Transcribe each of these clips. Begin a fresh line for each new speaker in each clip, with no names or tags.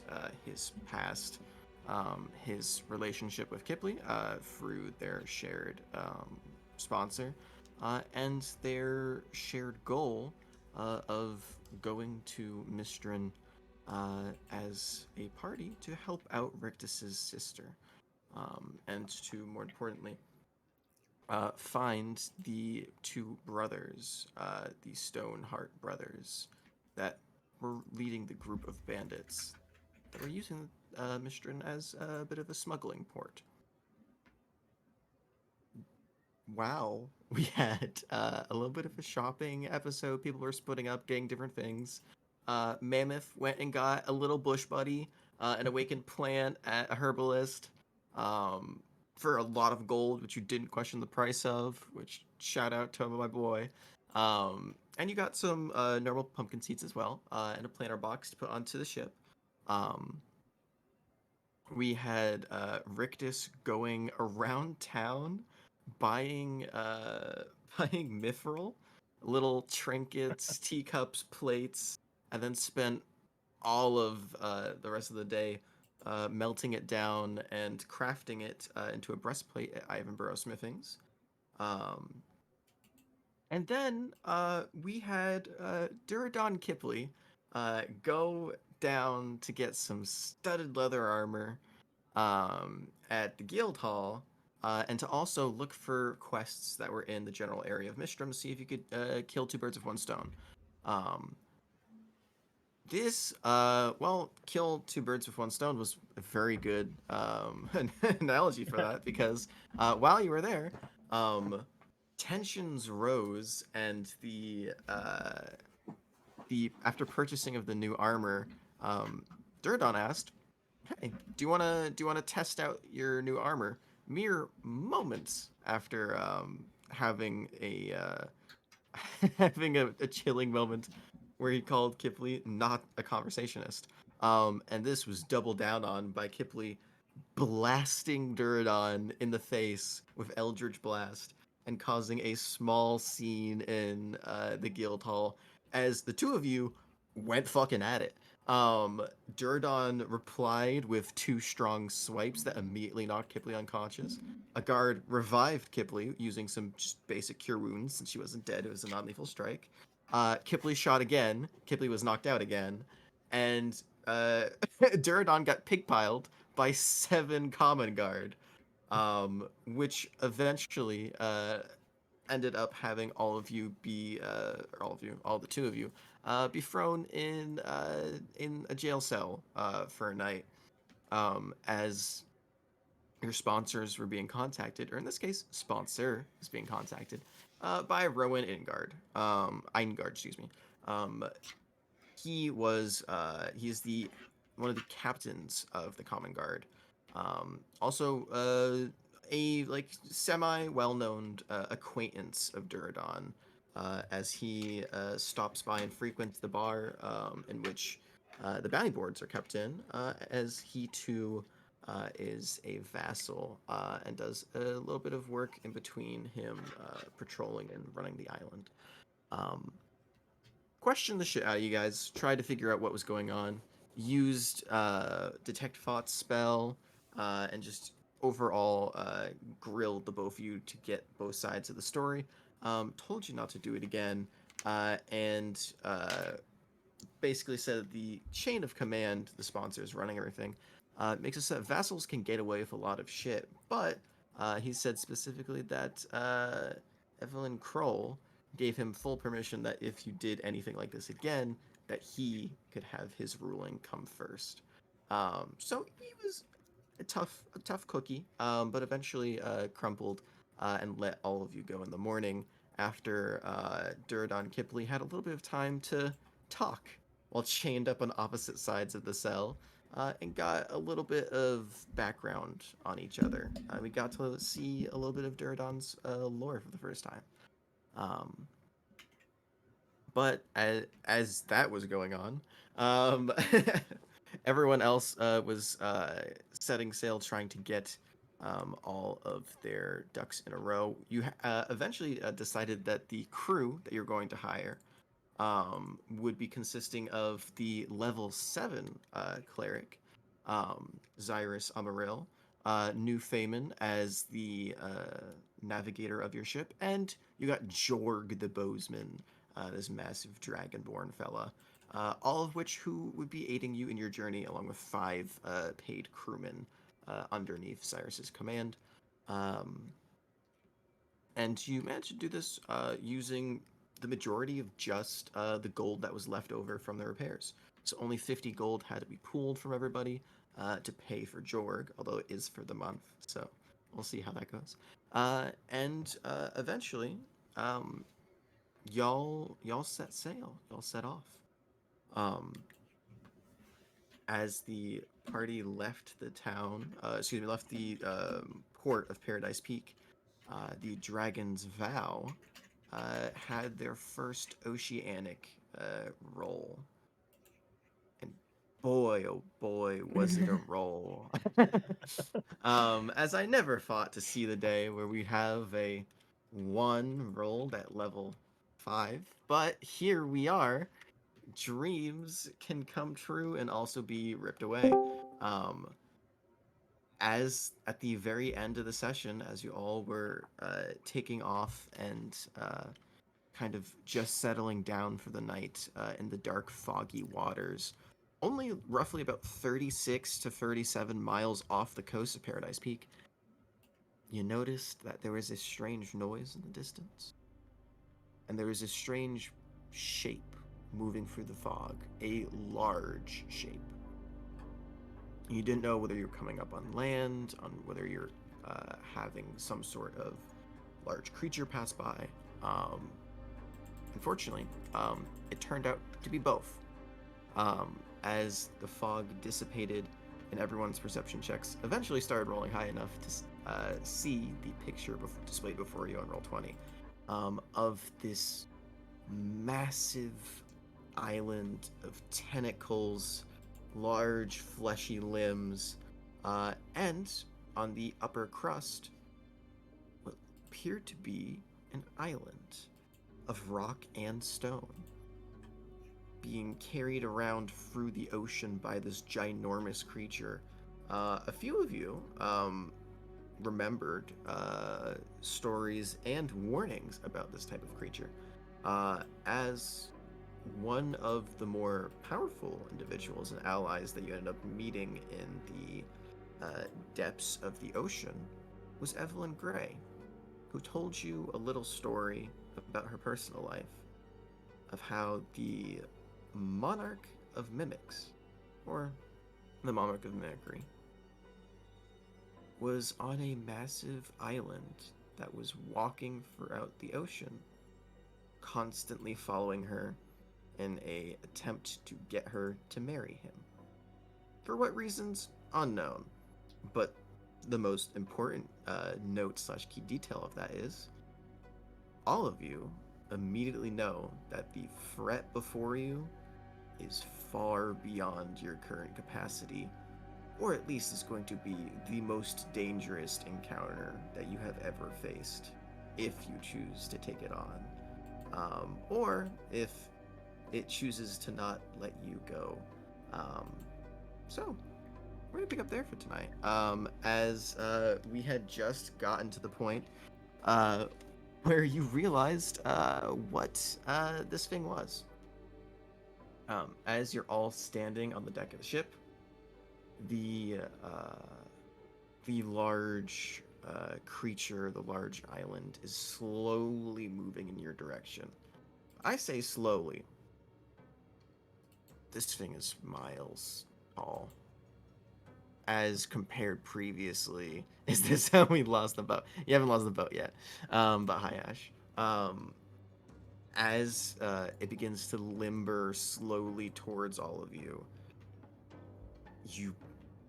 about his past, his relationship with Kipley through their shared sponsor, and their shared goal of going to Mistrin as a party to help out Rictus's sister, and to more importantly find the two brothers, the Stoneheart brothers, that were leading the group of bandits that were using Mistrin as a bit of a smuggling port. Wow, we had a little bit of a shopping episode. People were splitting up, getting different things. Mammoth went and got a little bush buddy, an awakened plant at a herbalist, um, for a lot of gold, which you didn't question the price of. Which shout out to my boy. And you got some normal pumpkin seeds as well, and a planter box to put onto the ship. Um, we had Rictus going around town buying buying mithril, little trinkets, teacups, plates, and then spent all of the rest of the day melting it down and crafting it into a breastplate at Ivan Burrow Smithings. Um, and then we had Duradon Kipley go down to get some studded leather armor at the guild hall, and to also look for quests that were in the general area of Mistrum, see if you could kill two birds with one stone. Um, well, kill two birds with one stone was a very good analogy for that because while you were there, um, tensions rose, and the after purchasing of the new armor, Duradon asked, "Hey, do you wanna test out your new armor?" Mere moments after having a chilling moment where he called Kipley not a conversationist. And this was doubled down on by Kipley blasting Duradon in the face with Eldritch Blast and causing a small scene in the guild hall as the two of you went fucking at it. Duradon replied with two strong swipes that immediately knocked Kipley unconscious. A guard revived Kipley using some just basic cure wounds since she wasn't dead. It was a non-lethal strike. Kipley shot again. Kipley was knocked out again. And Duradon got pigpiled by 7 Common Guard, which eventually ended up having all of you be, or all of you, all the two of you, be thrown in a jail cell for a night, as your sponsors were being contacted, or in this case, sponsor is being contacted by Rowan Eingard, excuse me. Um, he's the one of the captains of the Common Guard. Also, a like semi well known acquaintance of Duradon, as he stops by and frequents the bar in which the bounty boards are kept in, as he too is a vassal and does a little bit of work in between him patrolling and running the island. Um, Questioned the shit out of you guys, tried to figure out what was going on, used detect thoughts spell, and just overall grilled the both of you to get both sides of the story. Told you not to do it again, and basically said that the chain of command, the sponsors running everything, makes it so that vassals can get away with a lot of shit. But he said specifically that Evelyn Kroll gave him full permission that if you did anything like this again, that he could have his ruling come first. So he was a tough cookie, but eventually crumpled and let all of you go in the morning after Duradon Kipley had a little bit of time to talk while chained up on opposite sides of the cell, and got a little bit of background on each other. We got to see a little bit of Duradon's lore for the first time. Um, but as that was going on, um, everyone else was setting sail, trying to get all of their ducks in a row. You eventually decided that the crew that you're going to hire would be consisting of the level 7 cleric, Zyrus Amaril, New Feynman as the navigator of your ship, and you got Jorg the Bowsman, this massive dragonborn fella, all of which who would be aiding you in your journey, along with 5 paid crewmen underneath Cyrus's command. Um, and you managed to do this using the majority of just the gold that was left over from the repairs. So only 50 gold had to be pooled from everybody to pay for Jorg, although it is for the month. So we'll see how that goes. And eventually, um, y'all set sail. Y'all set off. Um, as the party left the town, left the port of Paradise Peak, the Dragon's Vow had their first oceanic roll. And boy, oh boy, was it a roll. As I never thought to see the day where we have a 1 rolled at level 5. But here we are. Dreams can come true and also be ripped away. Um, as at the very end of the session, as you all were taking off and kind of just settling down for the night in the dark, foggy waters, only roughly about 36 to 37 miles off the coast of Paradise Peak, you noticed that there was a strange noise in the distance. And there was a strange shape moving through the fog, a large shape. You didn't know whether you're coming up on land, on whether you're having some sort of large creature pass by. Um, Unfortunately, it turned out to be both. As the fog dissipated and everyone's perception checks eventually started rolling high enough to see the picture displayed before you on Roll20 of this massive island of tentacles, large fleshy limbs, and on the upper crust, what appeared to be an island of rock and stone, being carried around through the ocean by this ginormous creature. A few of you remembered stories and warnings about this type of creature. As one of the more powerful individuals and allies that you ended up meeting in the depths of the ocean was Evelyn Gray, who told you a little story about her personal life, of how the Monarch of Mimics, or the Monarch of Mimicry, was on a massive island that was walking throughout the ocean, constantly following her in a attempt to get her to marry him. For what reasons? Unknown. But the most important note / key detail of that is all of you immediately know that the threat before you is far beyond your current capacity, or at least is going to be the most dangerous encounter that you have ever faced, if you choose to take it on, or if it chooses to not let you go. So, we're gonna pick up there for tonight. As we had just gotten to the point where you realized what this thing was. As you're all standing on the deck of the ship, the large creature, the large island, is slowly moving in your direction. I say slowly. This thing is miles tall. As compared previously, is this how we lost the boat? You haven't lost the boat yet. But hi, Ash. As it begins to limber slowly towards all of you, you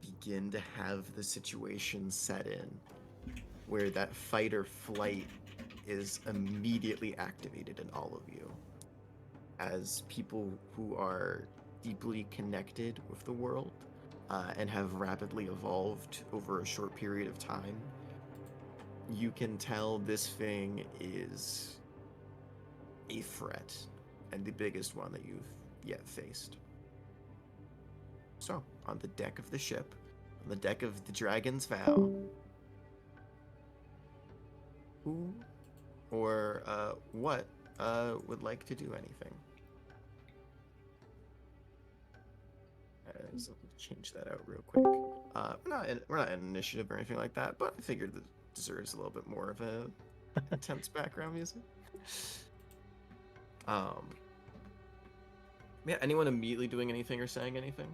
begin to have the situation set in where that fight or flight is immediately activated in all of you. As people who are deeply connected with the world and have rapidly evolved over a short period of time, you can tell this thing is a threat. and the biggest one that you've yet faced. So, on the deck of the ship, on the deck of the Dragon's Vow, who or what would like to do anything? So change that out real quick. We're not in initiative or anything like that, but I figured that deserves a little bit more of a intense background music. Yeah. Anyone immediately doing anything or saying anything?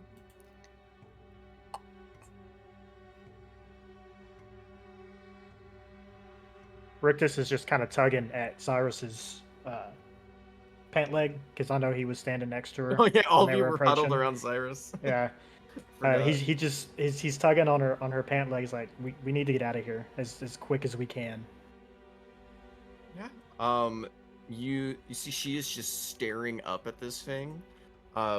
Rictus is just kind of tugging at Cyrus's pant leg because I know he was standing next to her.
Oh yeah, all
when
of
they
you
were
were huddled
approaching.
around Cyrus.
Yeah.
Forgot.
He's tugging on her pant legs like we need to get out of here as quick as we can.
Yeah. You see she is just staring up at this thing,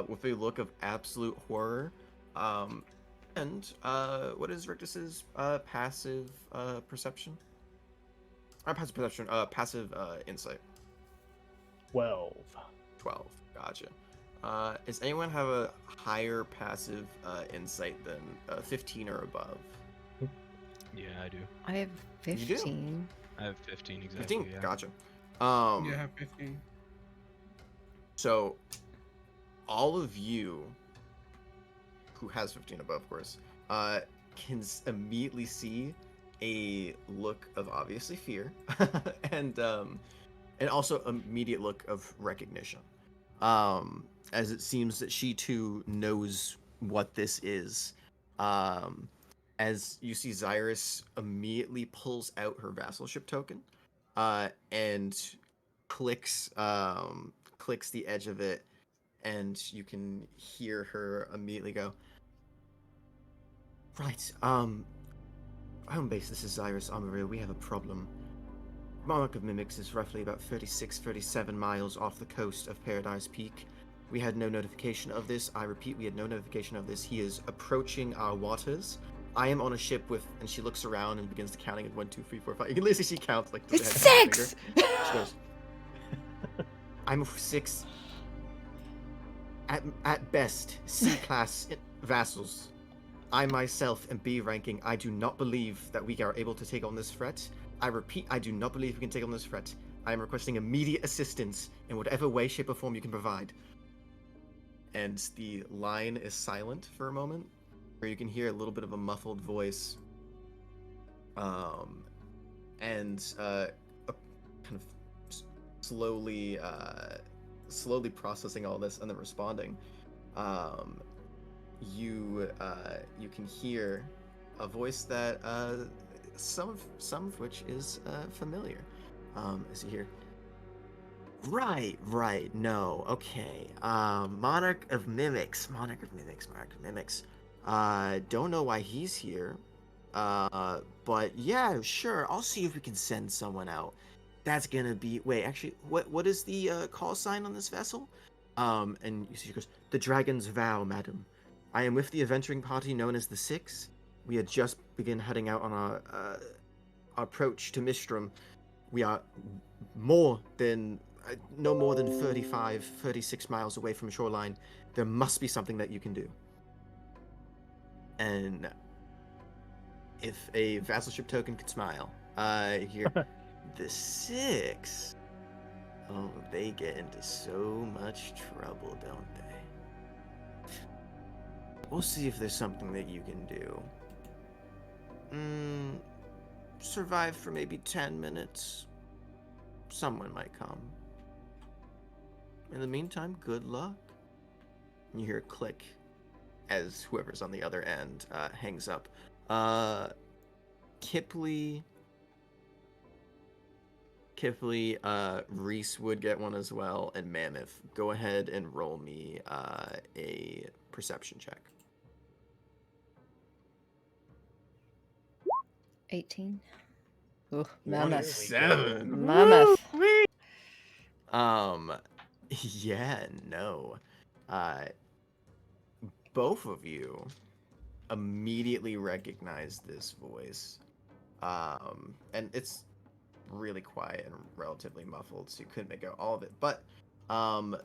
with a look of absolute horror. And what is Rictus's passive perception? Passive perception. Passive insight.
12.
12. Gotcha. Does anyone have a higher passive insight than 15 or above?
Yeah, I do.
I have
You do?
15.
I have 15 exactly.
15.
Yeah.
Gotcha.
Yeah, I have 15.
So, all of you, who has 15 above, of course, can immediately see a look of obviously fear, and also immediate look of recognition, as it seems that she too knows what this is. As you see, Xyrus immediately pulls out her vassalship token, and clicks the edge of it, and you can hear her immediately go, right, home base, this is Xyrus Amaria. We have a problem. Monarch of Mimics is roughly about 36, 37 miles off the coast of Paradise Peak. We had no notification of this. I repeat, we had no notification of this. He is approaching our waters. I am on a ship with, and she looks around and begins to counting at 1, 2, 3, 4, 5. You can literally see counts like
It's 6!
She goes, I'm 6. At best, C-class vassals. I myself am B ranking. I do not believe that we are able to take on this threat. I repeat, I do not believe we can take on this threat. I am requesting immediate assistance in whatever way, shape, or form you can provide. And the line is silent for a moment, where you can hear a little bit of a muffled voice. And kind of slowly processing all this and then responding. You can hear a voice that some of which is familiar. As you hear, right, no, okay. Monarch of Mimics. Don't know why he's here. But yeah, sure. I'll see if we can send someone out. That's gonna be. Wait, actually, what is the call sign on this vessel? And you see, she goes, "The Dragon's Vow, madam. I am with the adventuring party known as the Six. We had just begun heading out on our approach to Mistrum. We are no more than 35, 36 miles away from shoreline. There must be something that you can do." And if a vassalship token could smile, here, the Six. Oh, they get into so much trouble, don't they? We'll see if there's something that you can do. Survive for maybe 10 minutes. Someone might come. In the meantime, good luck. And you hear a click as whoever's on the other end hangs up. Kipley, Reese would get one as well, and Mammoth. Go ahead and roll me a perception check.
18. Ooh,
Mammoth.
mammoth.
7.
Mammoth.
Yeah, no. Both of you immediately recognize this voice. And it's really quiet and relatively muffled, so you couldn't make out all of it. But Um,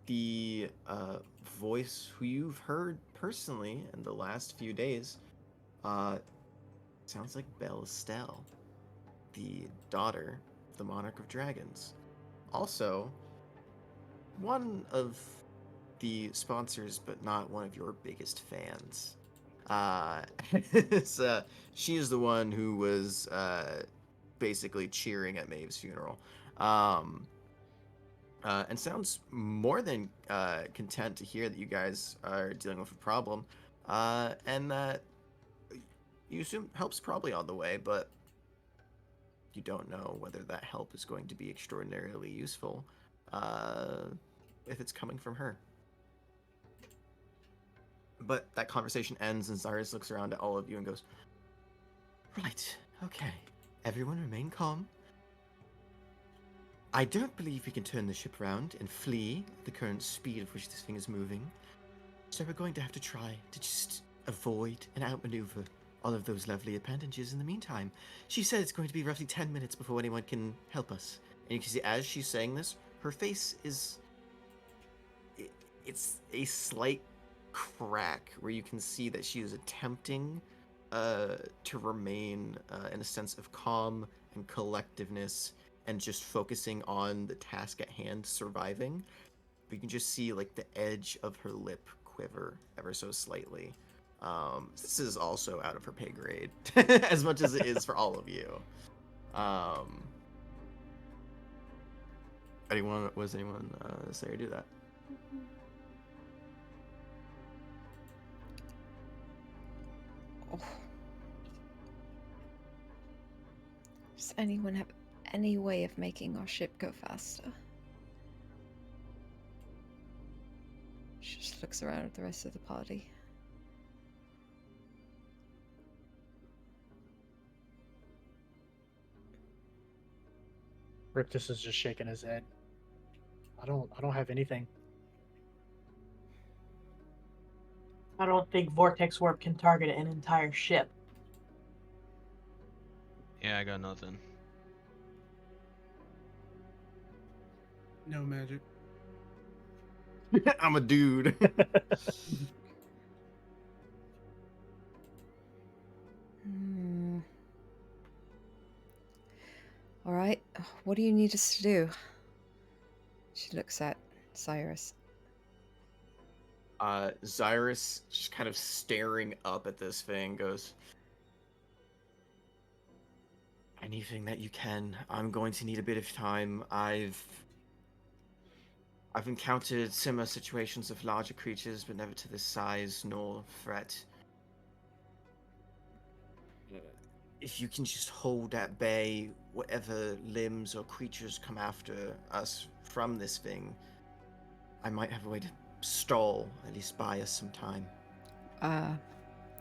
the voice who you've heard personally in the last few days uh, sounds like Belle Estelle, the daughter of the Monarch of Dragons. Also, one of the sponsors, but not one of your biggest fans. Uh, so she is the one who was basically cheering at Maeve's funeral. Um, and sounds more than content to hear that you guys are dealing with a problem, and that you assume help's probably on the way, but you don't know whether that help is going to be extraordinarily useful uh, if it's coming from her. But that conversation ends, and Cyrus looks around at all of you and goes, "Right, okay. Everyone remain calm. I don't believe we can turn the ship around and flee at the current speed of which this thing is moving. So we're going to have to try to just avoid and outmaneuver all of those lovely appendages in the meantime." She said it's going to be roughly 10 minutes before anyone can help us. And you can see as she's saying this, her face is... It's a slight crack where you can see that she is attempting to remain in a sense of calm and collectiveness and just focusing on the task at hand, surviving. But you can just see like the edge of her lip quiver ever so slightly. This is also out of her pay grade, as much as it is for all of you. Um, was anyone say or do that?
Oh. Does anyone have any way of making our ship go faster? She just looks around at the rest of the party.
Rictus is just shaking his head. I don't have anything.
I don't think vortex warp can target an entire ship.
Yeah, I got nothing.
No magic.
I'm a dude.
All right, what do you need us to do? She looks at Cyrus.
Cyrus just kind of staring up at this thing goes, "Anything that you can. I'm going to need a bit of time. I've encountered similar situations with larger creatures, but never to this size nor threat. If you can just hold at bay whatever limbs or creatures come after us from this thing, I might have a way to stall, at least buy us some time."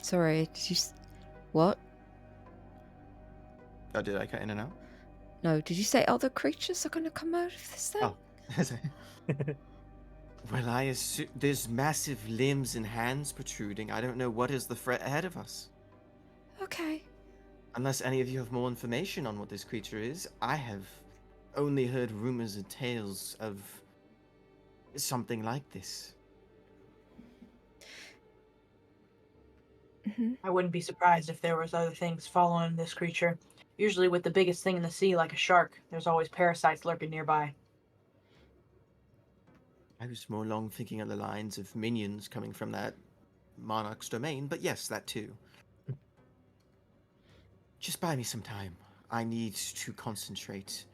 Sorry, did you... What?
Oh, did I cut in and out?
No, did you say other creatures are going to come out of this thing?
Oh. Well, I assume there's massive limbs and hands protruding. I don't know what is the threat ahead of us.
Okay.
Unless any of you have more information on what this creature is, I have only heard rumors and tales of something like this.
I wouldn't be surprised if there was other things following this creature. Usually with the biggest thing in the sea, like a shark, there's always parasites lurking nearby.
I was more along thinking on the lines of minions coming from that monarch's domain, but yes, that too. Just buy me some time. I need to concentrate,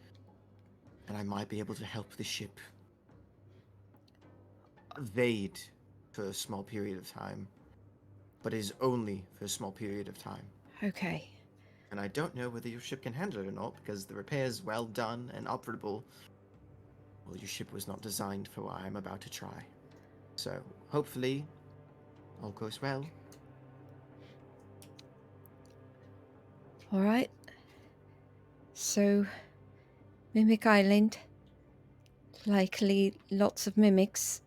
and I might be able to help the ship evade for a small period of time, but it is only for a small period of time.
Okay.
And I don't know whether your ship can handle it or not, because the repairs well done and operable. Well, your ship was not designed for what I'm about to try. So, hopefully, all goes well.
All right. So, Mimic Island. Likely lots of mimics.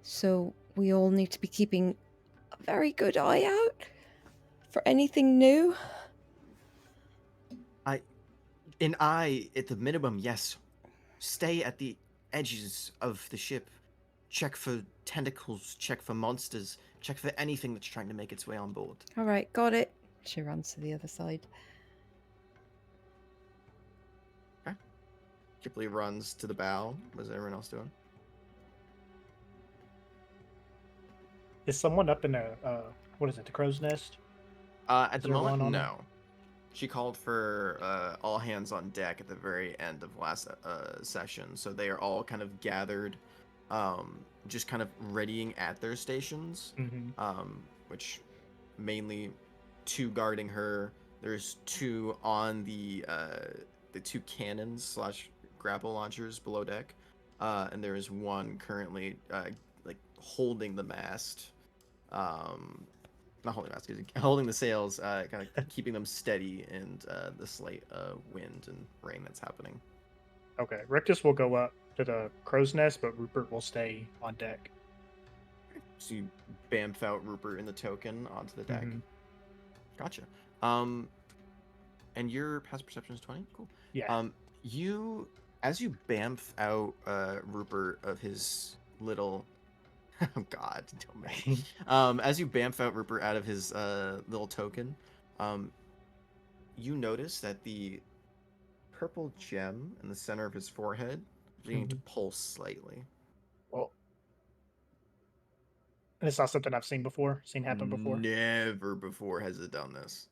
So, we all need to be keeping a very good eye out for anything new.
An eye, at the minimum, yes. stay at the edges of the ship. Check for tentacles, check for monsters, check for anything that's trying to make its way on board.
All right, got it. She runs to the other side.
Okay. Kipley runs to the bow. What's everyone else doing?
Is someone up in the what is it? The crow's nest?
At
Is
the
there
moment,
one on
no. She called for all hands on deck at the very end of last session, so they are all kind of gathered, just kind of readying at their stations, which mainly 2 guarding her. There's 2 on the 2 cannons slash grapple launchers below deck, and there is 1 currently like holding the mast. Not holding the mast, holding the sails, kind of keeping them steady in the slight wind and rain that's happening.
Okay, Rictus will go up to the crow's nest, but Rupert will stay on deck.
So you bamf out Rupert in the token onto the deck. Gotcha. And your passive perception is 20? Cool.
Yeah.
You, as you bamf out Rupert of his little... Oh God, don't make. As you bamf out Rupert out of his little token, you notice that the purple gem in the center of his forehead is beginning to pulse slightly.
Well, and it's not something I've seen happen before.
Never before has it done this.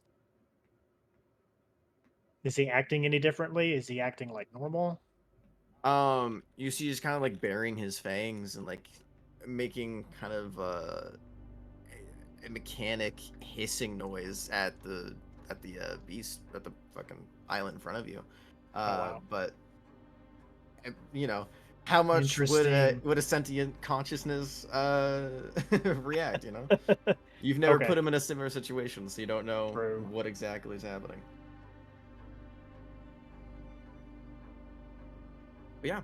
Is he acting any differently? Is he acting like normal?
You see he's kind of like burying his fangs and like making kind of a mechanic hissing noise at the beast at the fucking island in front of you.
Wow.
But you know, how much would a sentient consciousness react? You know, you've never put him in a similar situation, so you don't know what exactly is happening. But yeah,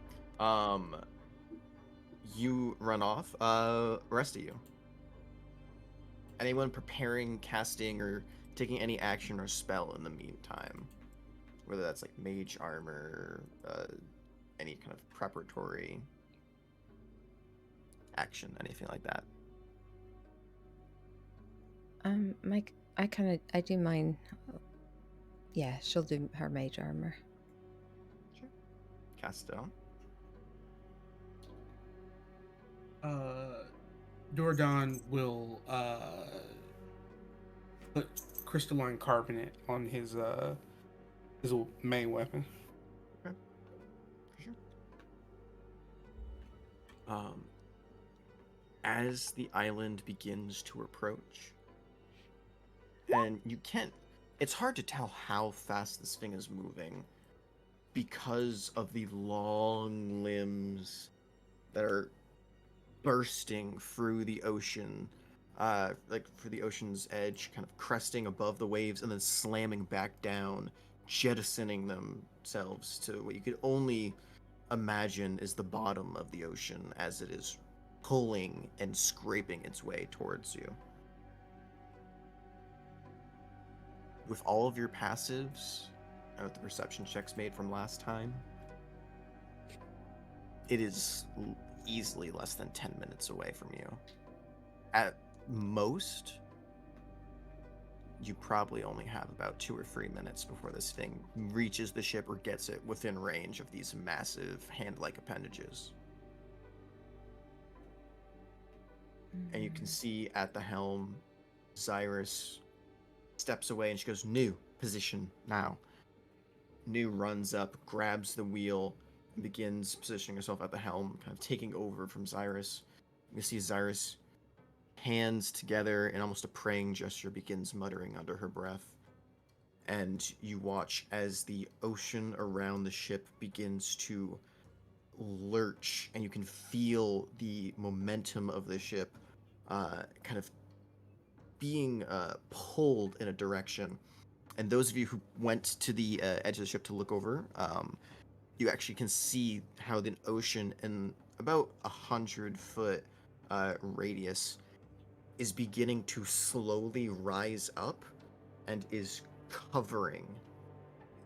you run off. Rest of you. Anyone preparing, casting, or taking any action or spell in the meantime? Whether that's like mage armor, any kind of preparatory action, anything like that.
Mike, I do mine. Yeah, she'll do her mage armor.
Sure. Cast it on.
Dordan will put crystalline carbonate on his main weapon.
Okay. For sure. As the island begins to approach, and it's hard to tell how fast this thing is moving because of the long limbs that are bursting through the ocean, like for the ocean's edge, kind of cresting above the waves and then slamming back down, jettisoning themselves to what you could only imagine is the bottom of the ocean as it is pulling and scraping its way towards you. With all of your passives and with the perception checks made from last time, it is easily less than 10 minutes away from you. At most, you probably only have about 2 or 3 minutes before this thing reaches the ship or gets it within range of these massive hand-like appendages. And you can see at the helm, Xyrus steps away and she goes, "New position now." New runs up, grabs the wheel, and begins positioning herself at the helm, kind of taking over from Xyrus. You can see Xyrus, hands together in almost a praying gesture, begins muttering under her breath. And you watch as the ocean around the ship begins to lurch, and you can feel the momentum of the ship kind of being pulled in a direction. And those of you who went to the edge of the ship to look over, you actually can see how the ocean in about 100-foot radius is beginning to slowly rise up and is covering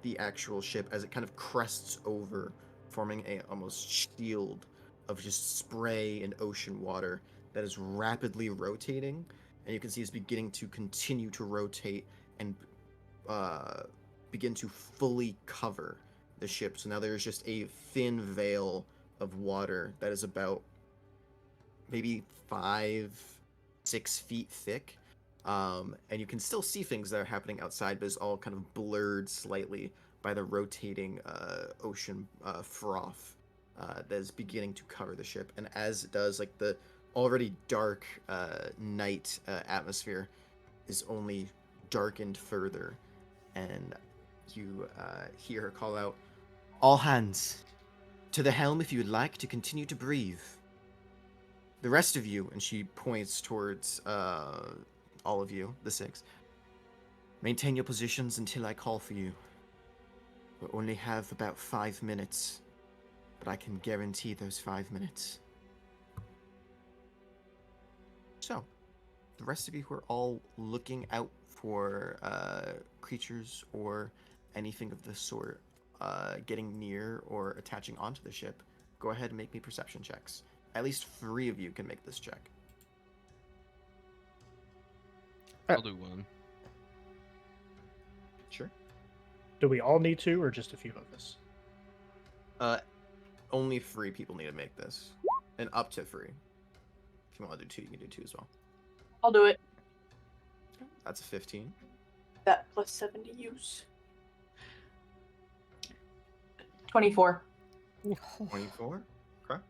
the actual ship as it kind of crests over forming a almost shield of just spray and ocean water that is rapidly rotating, and you can see it's beginning to continue to rotate and begin to fully cover the ship. So now there's just a thin veil of water that is about maybe 5-6 feet thick. And you can still see things that are happening outside, but it's all kind of blurred slightly by the rotating ocean froth that is beginning to cover the ship. And as it does, like the already dark night atmosphere is only darkened further, and you hear her call out, "All hands, to the helm if you would like to continue to breathe. The rest of you," and she points towards all of you, the 6, "maintain your positions until I call for you. We only have about 5 minutes, but I can guarantee those 5 minutes." So, the rest of you who are all looking out for creatures or anything of the sort getting near or attaching onto the ship, go ahead and make me perception checks. At least 3 of you can make this check.
I'll do one.
Sure.
Do we all need to, or just a few of us?
Only 3 people need to make this, and up to 3. If you want to do 2, you can do 2 as well.
I'll do it.
That's a 15.
That plus 7 to use. 24.
24. Okay.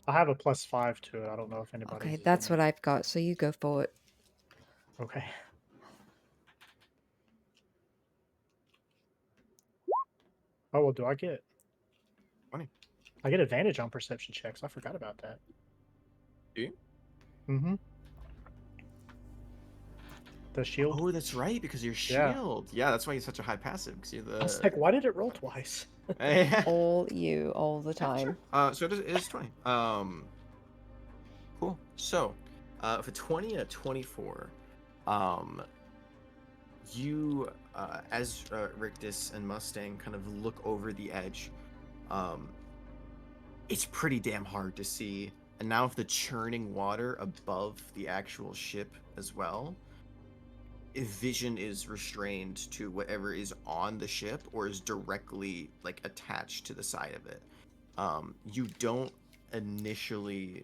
I have a +5 to it. I don't know if anybody.
Okay, that's what I've got, so you go for it.
Okay. Oh, well, do I get
20.
I get advantage on perception checks. I forgot about that.
Do you?
Mm-hmm. The shield.
Oh, that's right, because your
Yeah.
shield. Yeah, that's why you're such a high passive, because you're the...
I was like, why did it roll twice?
All you, all the time.
So it is 20. Cool. So, for 20 and a 24, you, as Rictus and Mustang kind of look over the edge, it's pretty damn hard to see. And now with the churning water above the actual ship as well, vision is restrained to whatever is on the ship or is directly like attached to the side of it. You don't initially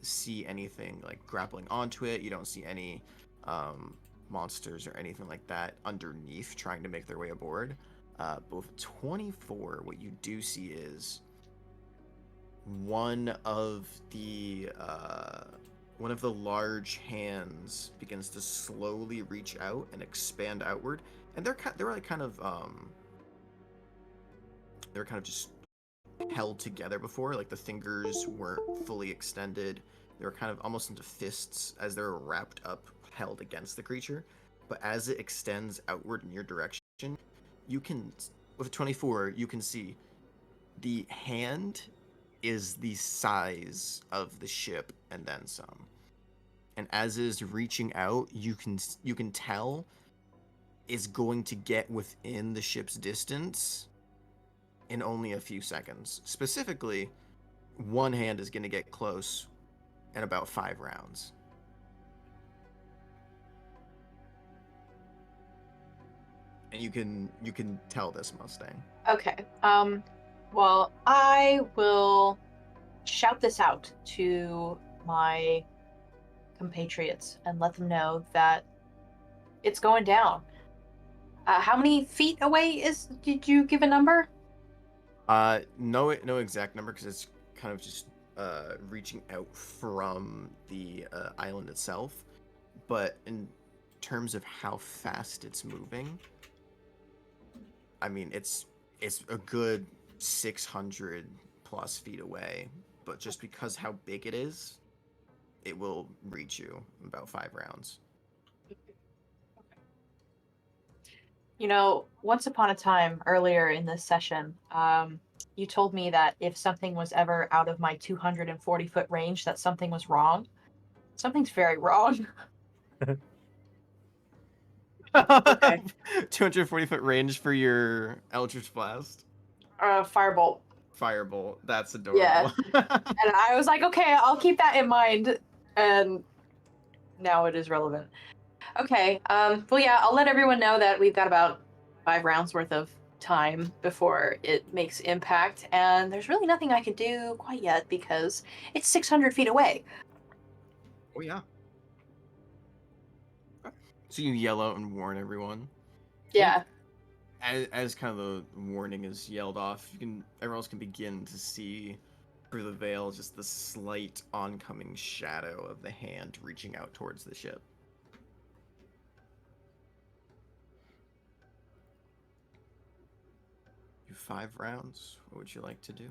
see anything like grappling onto it. You don't see any monsters or anything like that underneath trying to make their way aboard. But with 24, what you do see is one of the large hands begins to slowly reach out and expand outward, and they're kind of just held together before, like the fingers weren't fully extended. They were kind of almost into fists as they were wrapped up, held against the creature. But as it extends outward in your direction, you can, with 24, you can see the hand is the size of the ship and then some. And as it is reaching out, you can tell it's going to get within the ship's distance in only a few seconds. Specifically, one hand is going to get close in about 5 rounds. And you can tell this, Mustang.
Okay. Well, I will shout this out to my compatriots and let them know that it's going down. How many feet away did you give a number?
No exact number, because it's kind of just reaching out from the island itself. But in terms of how fast it's moving, I mean, it's a good 600 plus feet away. But just because how big it is, it will reach you in about 5 rounds.
You know, once upon a time earlier in this session, you told me that if something was ever out of my 240-foot range, that something was wrong. Something's very wrong. Okay.
240-foot range for your Eldritch Blast.
Firebolt.
Firebolt. That's
Yeah.
adorable.
And I was like, okay, I'll keep that in mind. And now it is relevant. Okay. Well, yeah, I'll let everyone know that we've got about 5 rounds worth of time before it makes impact, and there's really nothing I can do quite yet because it's 600 feet away.
Oh yeah. So you yell out and warn everyone.
Yeah.
As kind of the warning is yelled off, everyone else can begin to see through the veil just the slight oncoming shadow of the hand reaching out towards the ship. You 5 rounds. What would you like to do?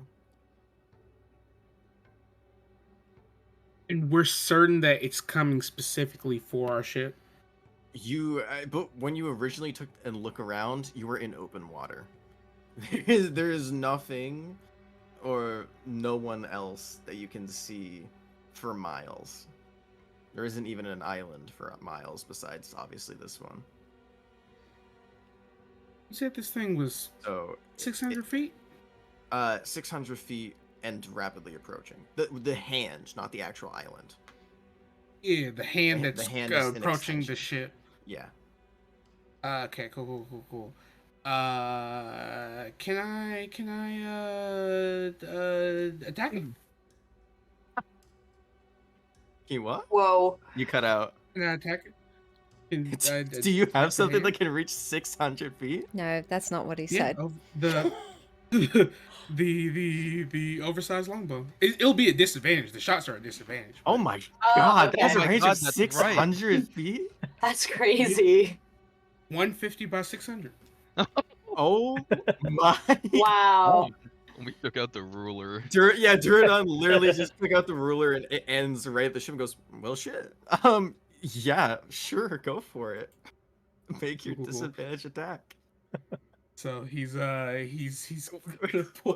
And we're certain that it's coming specifically for our ship.
But when you originally took and look around, you were in open water. There is nothing or no one else that you can see for miles. There isn't even an island for miles besides obviously this one.
You said this thing was
So
600 feet?
600 feet and rapidly approaching. The hand, not the actual island.
Yeah, the hand
The
that's
hand is an
approaching the
extension.
ship.
Yeah.
Okay, cool. Can I attack him?
You what?
Whoa.
You cut out.
Can I attack it?
Do you have
the
something
hand?
that can reach 600 feet?
No, that's not what he
Yeah,
said.
the the oversized longbow. It'll be a disadvantage. The shots are a disadvantage.
Oh
but-
my
Oh,
god,
okay.
that's a
Oh my
range
God,
of
that's right.
600 feet?
That's crazy.
150 by 600.
Oh my.
Wow.
We took out the ruler.
Duradon literally just took out the ruler and it ends right at the ship and goes, well, shit. Yeah, sure, go for it. Make your
Cool.
disadvantage attack.
So he's
What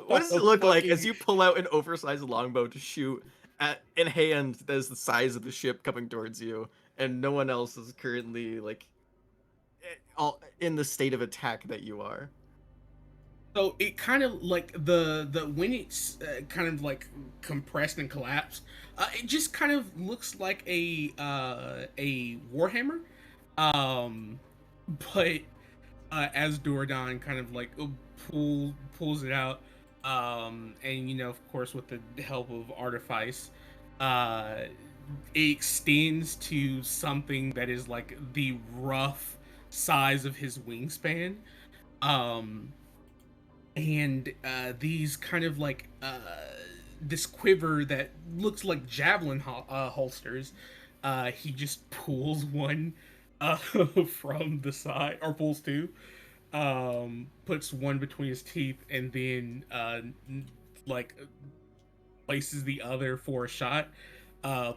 does it look like as you pull out an oversized longbow to shoot at in hand that is the size of the ship coming towards you, and no one else is currently like all in the state of attack that you are?
So it kind of like the when it's kind of like compressed and collapsed, it just kind of looks like a warhammer, but as Doradon kind of like pulls it out, and of course with the help of artifice, it extends to something that is like the rough size of his wingspan. Um, and these kind of like this quiver that looks like javelin holsters, he just pulls one from the side, or pulls two, puts one between his teeth, and then like places the other for a shot,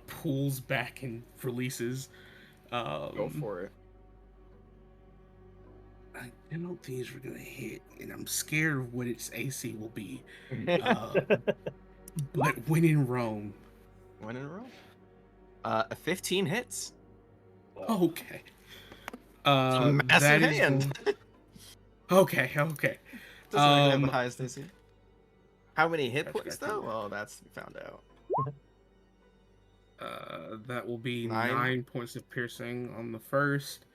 pulls back and releases.
Go for it.
I don't think these were gonna hit, and I'm scared of what its AC will be. But when in Rome.
One in a row. A 15 hits.
Okay.
It's a massive
that is
hand.
Okay.
Doesn't have
Um,
the highest AC. How many hit
Gotcha,
points
gotcha.
though? Well, that's found out.
That will be
9.
9 points of piercing on the first.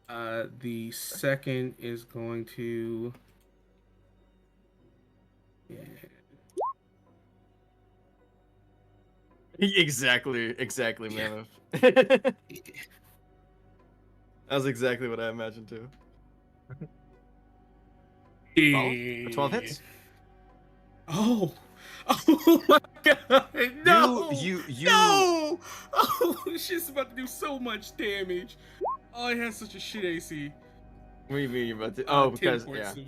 The second is going to. Yeah.
Exactly, Mammoth. That was exactly what I imagined too. 12 hits.
Oh. Oh my god. No.
You
No. Oh, shit's about to do so much damage. Oh, it has such a shit AC.
What do you mean you're about to?
10
Oh, because
points
yeah,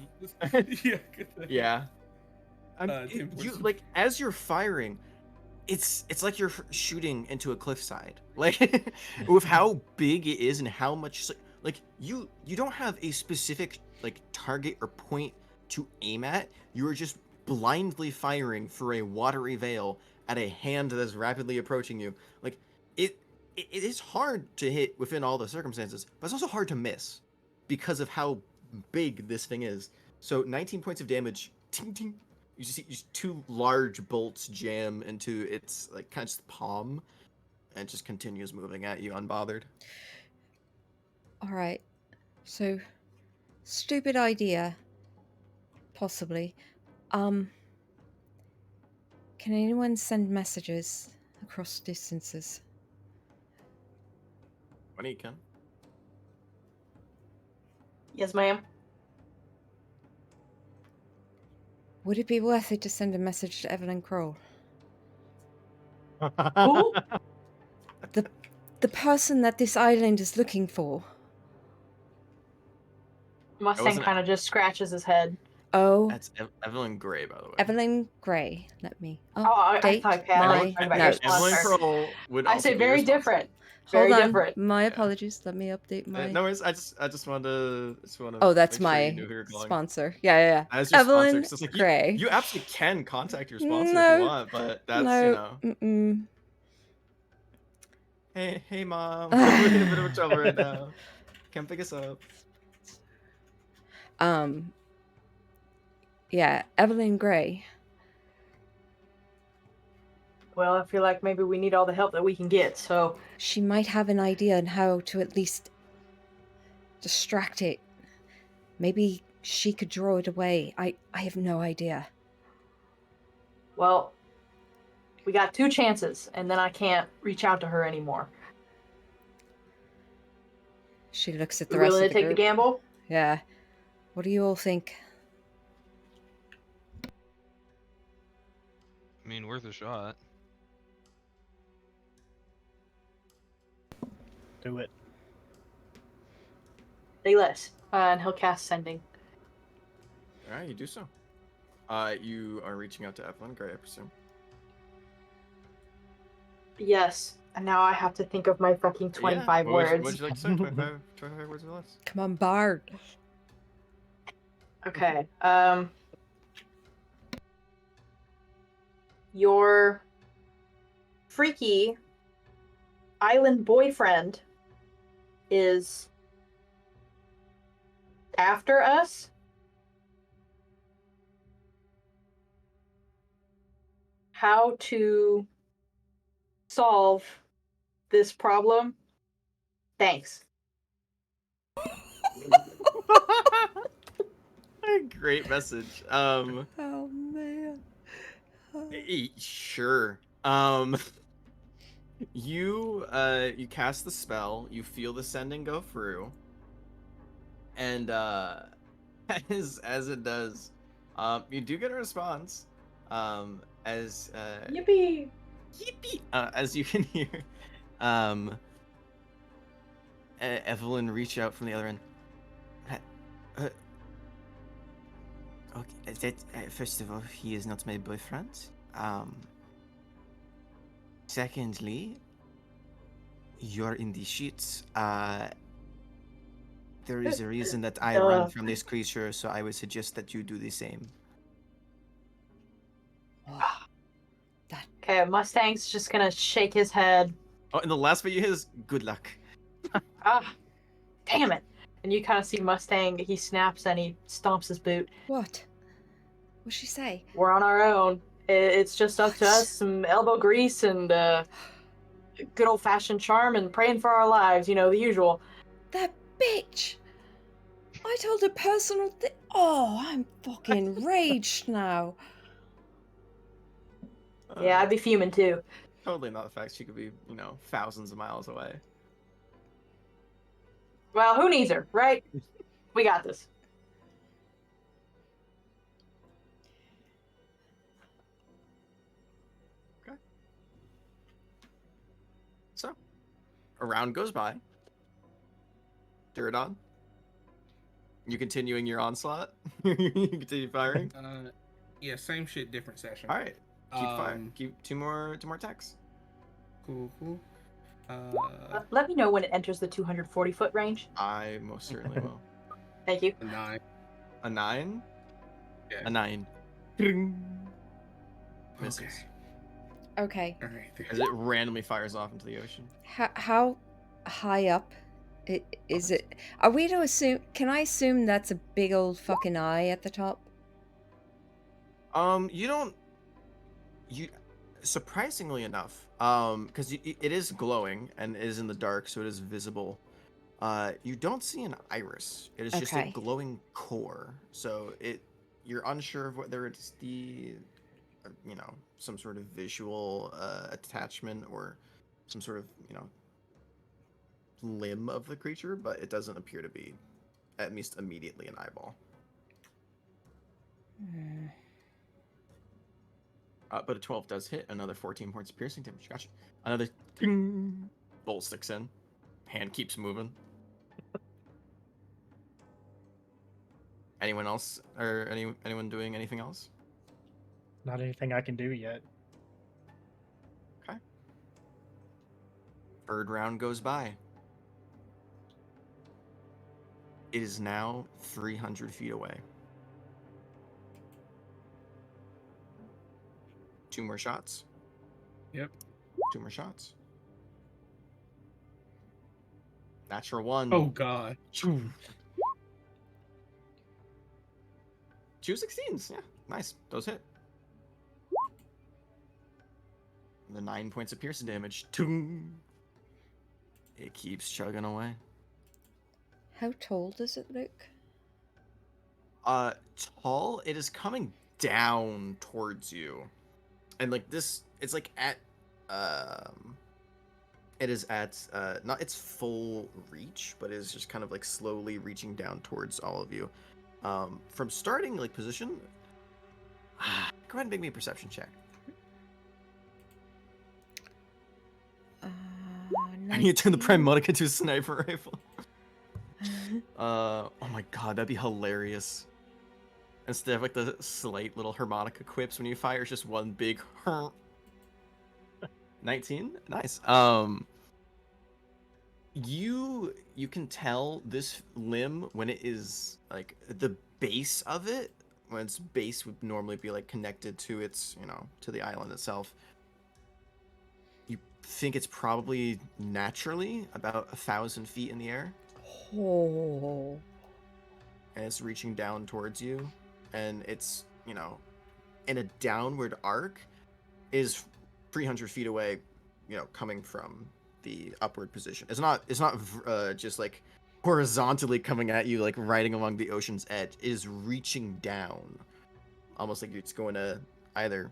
of- yeah.
yeah.
10
You
points of-
like as you're firing, it's like you're shooting into a cliffside. Like with how big it is and how much like you don't have a specific like target or point to aim at. You are just blindly firing for a watery veil at a hand that is rapidly approaching you. Like it is hard to hit within all the circumstances, but it's also hard to miss. because of how big this thing is. So 19 points of damage. Ting, ting. You just see just 2 large bolts jam into its like kind of just palm, and it just continues moving at you unbothered.
All right. So, stupid idea. Possibly. Can anyone send messages across distances?
What do you can?
Yes, ma'am.
Would it be worth it to send a message to Evelyn Kroll?
Who?
The person that this island is looking for.
Mustang
wasn't-
kind of just scratches his head.
Oh,
That's Evelyn Gray, by the way.
Evelyn Gray. Let me
I
update
thought Pat
my
was talking about your
notes.
Evelyn
sponsor.
Kroll would
I
also
say
be your
very
sponsor.
different.
Hold
Very
on.
different.
My
Yeah.
apologies. Let me update my.
No worries. I just wanted to.
Oh, that's
make sure you
my
knew who you're calling.
sponsor. Yeah.
As your sponsor,
Evelyn
'cause it's like
Gray.
you absolutely can contact your sponsor if
No,
you want, but that's
no. Mm-mm.
Hey mom, we're in a bit of trouble right now. Come pick us up.
Yeah, Evelyn Gray.
Well, I feel like maybe we need all the help that we can get, so...
She might have an idea on how to at least distract it. Maybe she could draw it away. I have no idea.
Well, we got 2 chances, and then I can't reach out to her anymore.
She looks at
We
the rest
willing
of
to
the
take the
group.
gamble?
Yeah. What do you all think?
I mean, worth a shot.
Do it.
Say less. And he'll cast Sending.
All right, you do so. You are reaching out to Evelyn Gray, I presume.
Yes. And now I have to think of my fucking 25
Yeah.
words.
What'd you like to say? 25 words or less.
Come on, Bard.
Okay. Your freaky island boyfriend is after us. How to solve this problem? Thanks.
Great message.
Oh man.
Sure. You cast the spell. You feel the sending go through, and as it does, you do get a response. As
Yippee!
yippee, as you can hear, Evelyn reach out from the other end. Okay, first of all, he is not my boyfriend. Secondly, you're in the sheets. There is a reason that I run from this creature, so I would suggest that you do the same.
Okay, Mustang's just gonna shake his head.
Oh, and the last bit you hear is good luck.
Ah, damn it! And you kind of see Mustang. He snaps and he stomps his boot.
What? What'd she say?
We're on our own. It's just up to
What?
us, some elbow grease and good old-fashioned charm and praying for our lives. You know, the usual.
That bitch! I told her personal thing. Oh, I'm fucking raged now.
Yeah, I'd be fuming too.
Totally not the fact she could be, thousands of miles away.
Well, who needs her, right? We got this.
So, a round goes by. Duradon, you continuing your onslaught? You continue firing?
Yeah, same shit, different session.
All right, keep firing. Keep two more attacks.
Cool.
Let me know when it enters the 240-foot range.
I most certainly will.
Thank you.
A 9.
A 9?
Yeah.
A 9. Misses.
Okay.
All right.
As it randomly fires off into the ocean.
How high up Is it? Are we to assume? Can I assume that's a big old fucking eye at the top?
You don't. You surprisingly enough, because it is glowing and is in the dark, so it is visible. You don't see an iris. It is just a
Okay.
glowing core. So you're unsure of whether it's some sort of visual attachment or some sort of limb of the creature, but it doesn't appear to be, at least immediately, an eyeball.
Hmm.
But a 12 does hit. Another 14 points of piercing damage. Gotcha. Another ding. Bolt sticks in. Hand keeps moving. Anyone else, or anyone doing anything else?
Not anything I can do yet.
Okay. Third round goes by. It is now 300 feet away. 2 more shots.
Yep.
2 more shots. Natural 1.
Oh god.
2 16s. Yeah, nice. Those hit. The 9 points of piercing damage. It keeps chugging away.
How tall does it look?
Tall. It is coming down towards you, and like this, it's like at it is at not its full reach, but is just kind of like slowly reaching down towards all of you. From starting like position, go ahead and make me a perception check. I need to turn the Prime
19.
Monica into a sniper rifle. Oh my god, that'd be hilarious. Instead of like the slight little harmonica quips when you fire, it's just one big 19. Nice. You can tell this limb when it is like the base of it, when its base would normally be like connected to its, to the island itself. You think it's probably naturally about 1,000 feet in the air,
Oh.
and it's reaching down towards you, and it's, in a downward arc, is 300 feet away, coming from the upward position. It's not just like horizontally coming at you, like riding along the ocean's edge. It is reaching down, almost like it's going to either,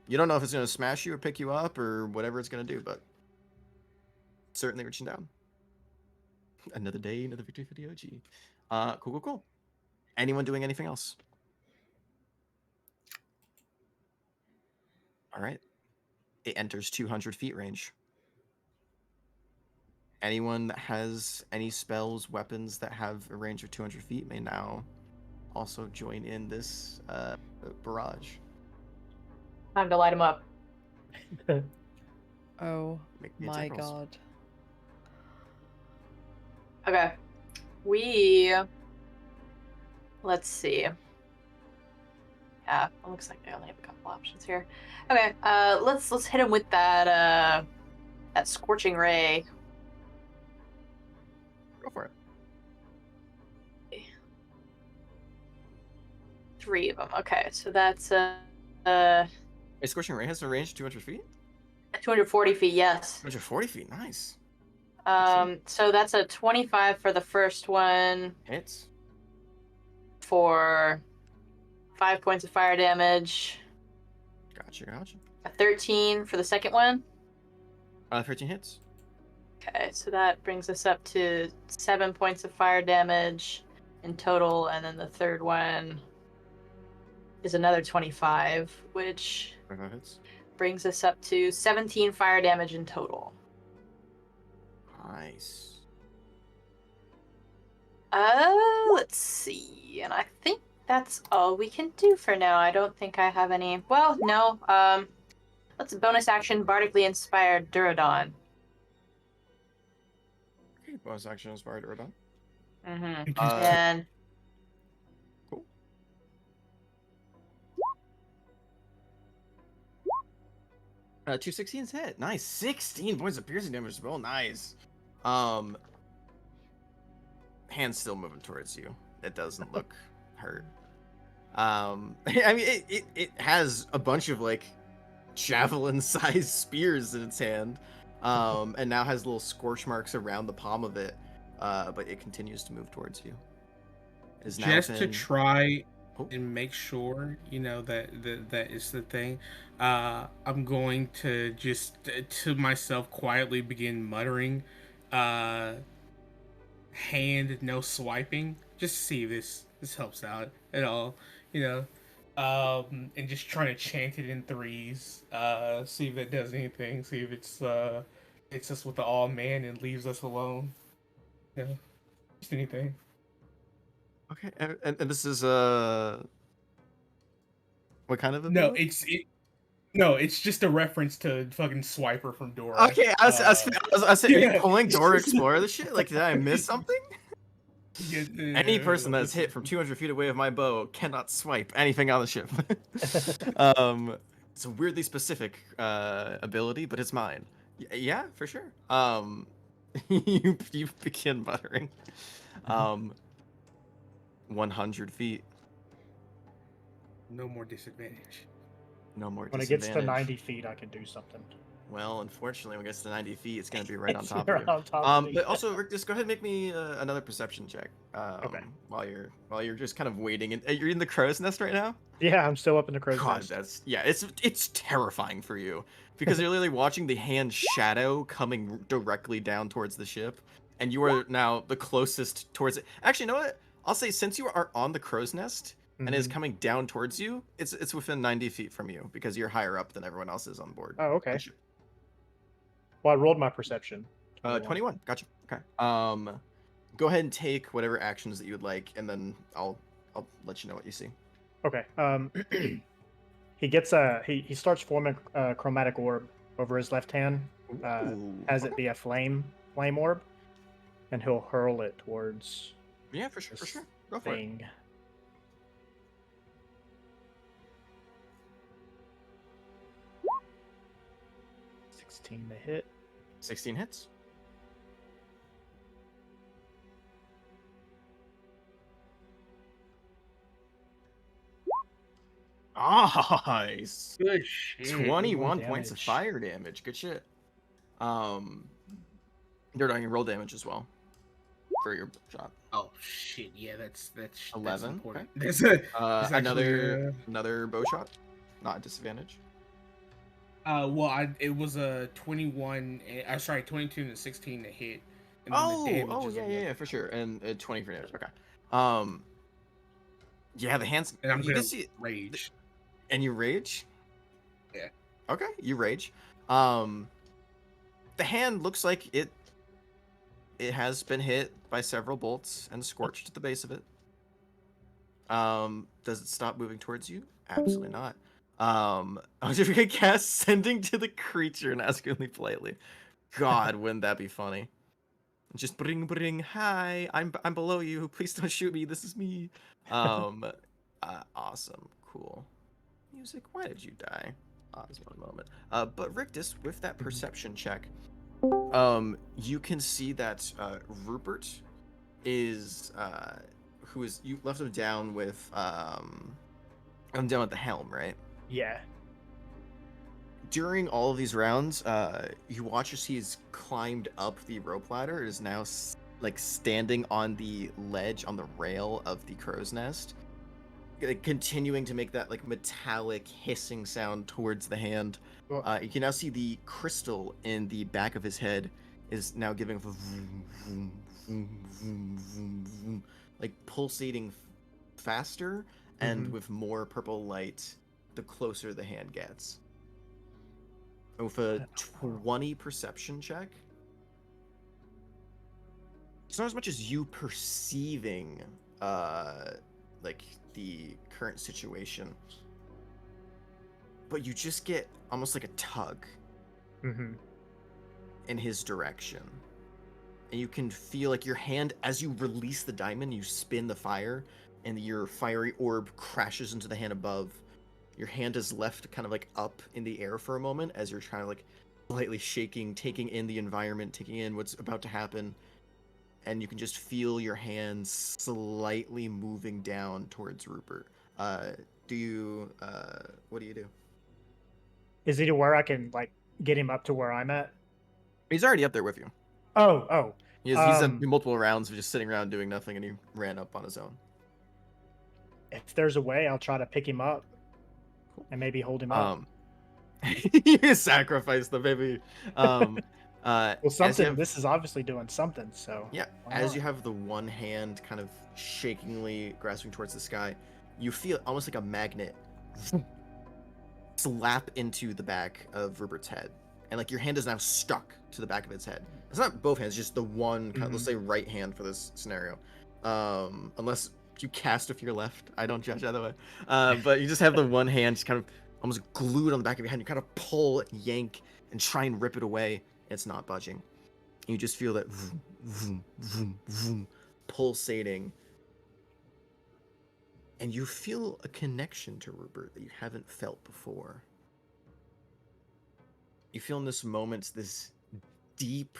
you don't know if it's going to smash you or pick you up or whatever it's going to do, but certainly reaching down. Another day, another victory for the OG. Cool. Anyone doing anything else? All right. It enters 200 feet range. Anyone that has any spells, weapons that have a range of 200 feet may now also join in this barrage.
Time to light him up.
Oh
Make me
my
attack rolls.
god.
Okay. Let's see. Yeah, it looks like I only have a couple options here. Okay, let's hit him with that scorching ray.
Go for it.
3 of them. Okay, so that's
A Scorching Ray has a range of 200 feet?
240 feet. Yes.
240 feet, nice.
So that's a 25 for the first one
Hits.
for 5 points of fire damage.
Gotcha.
A 13 for the second one.
13 hits.
Okay, so that brings us up to 7 points of fire damage in total, and then the third one is another 25, which
25 hits.
brings us up to 17 fire damage in total.
Nice.
Let's see, and I think that's all we can do for now. I don't think I have any. Well, no. Let's bonus action bardically inspired Duradon.
Okay, bonus action inspired Urdon.
Mm-hmm.
Uh,
And
Cool. Two 16s hit. Nice. 16 points of piercing damage as well. Nice. hand's still moving towards you. It doesn't look hurt. I mean, it has a bunch of like javelin-sized spears in its hand, and now has little scorch marks around the palm of it. But it continues to move towards you. Is now
Just to
within...
try
Oh.
and make sure, that is the thing. I'm going to just to myself quietly begin muttering, hand no swiping, just to see if this helps out at all, you know. And just trying to chant it in threes, see if it does anything, see if it's us with the all man and leaves us alone. Just anything.
Okay, and this is what kind of
No,
ability?
it's just a reference to fucking Swiper from Dora.
Okay, I was saying, are you
Yeah.
pulling Dora Explorer this shit? Like, did I miss something?
Yeah,
Any person that is
listen.
hit from 200 feet away of my bow cannot swipe anything on the ship. It's a weirdly specific ability, but it's mine. Yeah, for sure. You begin muttering. 100 feet.
No more disadvantage.
No more
When it
disadvantage.
gets to 90 feet, I can do something.
Well, unfortunately, when it gets to 90 feet, it's going to be right on top
You're
of you.
on top of me.
But also, Rick, just go ahead and make me another perception check.
Okay.
While you're just kind of waiting, and you're in the crow's nest right now.
Yeah, I'm still up in the crow's
God,
nest.
it's terrifying for you because you're literally watching the hand shadow coming directly down towards the ship, and you are now the closest towards it. Actually, you know what? I'll say since you are on the crow's nest and is coming down towards you, it's within 90 feet from you because you're higher up than everyone else is on board.
Oh, okay. Well, I rolled my perception.
21. Gotcha. Okay. Go ahead and take whatever actions that you would like, and then I'll let you know what you see.
Okay. He gets he starts forming a chromatic orb over his left hand. Has it be a flame orb, and he'll hurl it towards
Yeah, for sure. Go for it.
thing. To hit.
16 hits. Nice.
Good shit.
21 points of
damage.
fire damage. Good shit. You're doing roll damage as well for your shot.
Oh shit! Yeah, that's
11,
important.
okay.
That's
Another bow shot, not a disadvantage.
It was a 21. Sorry, 22 and a 16 to hit. And
Yeah, for sure, and 20 for damage. Okay. Yeah, the hands.
And I'm
you
gonna
can see
rage.
And you rage?
Yeah.
Okay, you rage. The hand looks like it has been hit by several bolts and scorched at the base of it. Does it stop moving towards you? Absolutely not. I was just gonna cast Sending to the creature and ask really politely. God, wouldn't that be funny? Just bring, hi, I'm below you. Please don't shoot me. This is me. Awesome, cool. Music, why did you die? Just one moment. But Rictus, with that perception check, you can see that Rupert is you left him down with I'm down at the helm, right?
Yeah.
During all of these rounds, you watch as he's climbed up the rope ladder. Is now like standing on the ledge on the rail of the crow's nest, continuing to make that like metallic hissing sound towards the hand. You can now see the crystal in the back of his head is now giving like pulsating faster and with more purple light the closer the hand gets. With a 20 perception check, it's not as much as you perceiving like the current situation, but you just get almost like a tug in his direction, and you can feel like your hand, as you release the diamond, you spin the fire and your fiery orb crashes into the hand above. Your hand is left kind of like up in the air for a moment as you're trying to like slightly shaking, taking in the environment, taking in what's about to happen. and you can just feel your hands slightly moving down towards Rupert. What do you do?
Is he to where I can like get him up to where I'm at?
He's already up there with you.
Oh.
He's done multiple rounds of just sitting around doing nothing, and he ran up on his own.
If there's a way, I'll try to pick him up and maybe hold him up.
You sacrifice the baby.
Well,
As you have,
this is obviously doing something, so
yeah,
why
as
not?
you have the one hand kind of shakingly grasping towards the sky, you feel almost like a magnet slap into the back of Rupert's head, and like your hand is now stuck to the back of its head. It's not both hands, just the one kind of, let's say right hand for this scenario. Unless you cast with your left, I don't judge either way. But you just have the one hand just kind of almost glued on the back of your hand. You kind of pull, yank, and try and rip it away. It's not budging. You just feel that vroom, vroom, vroom, vroom, pulsating. And you feel a connection to Rupert that you haven't felt before. You feel in this moment this deep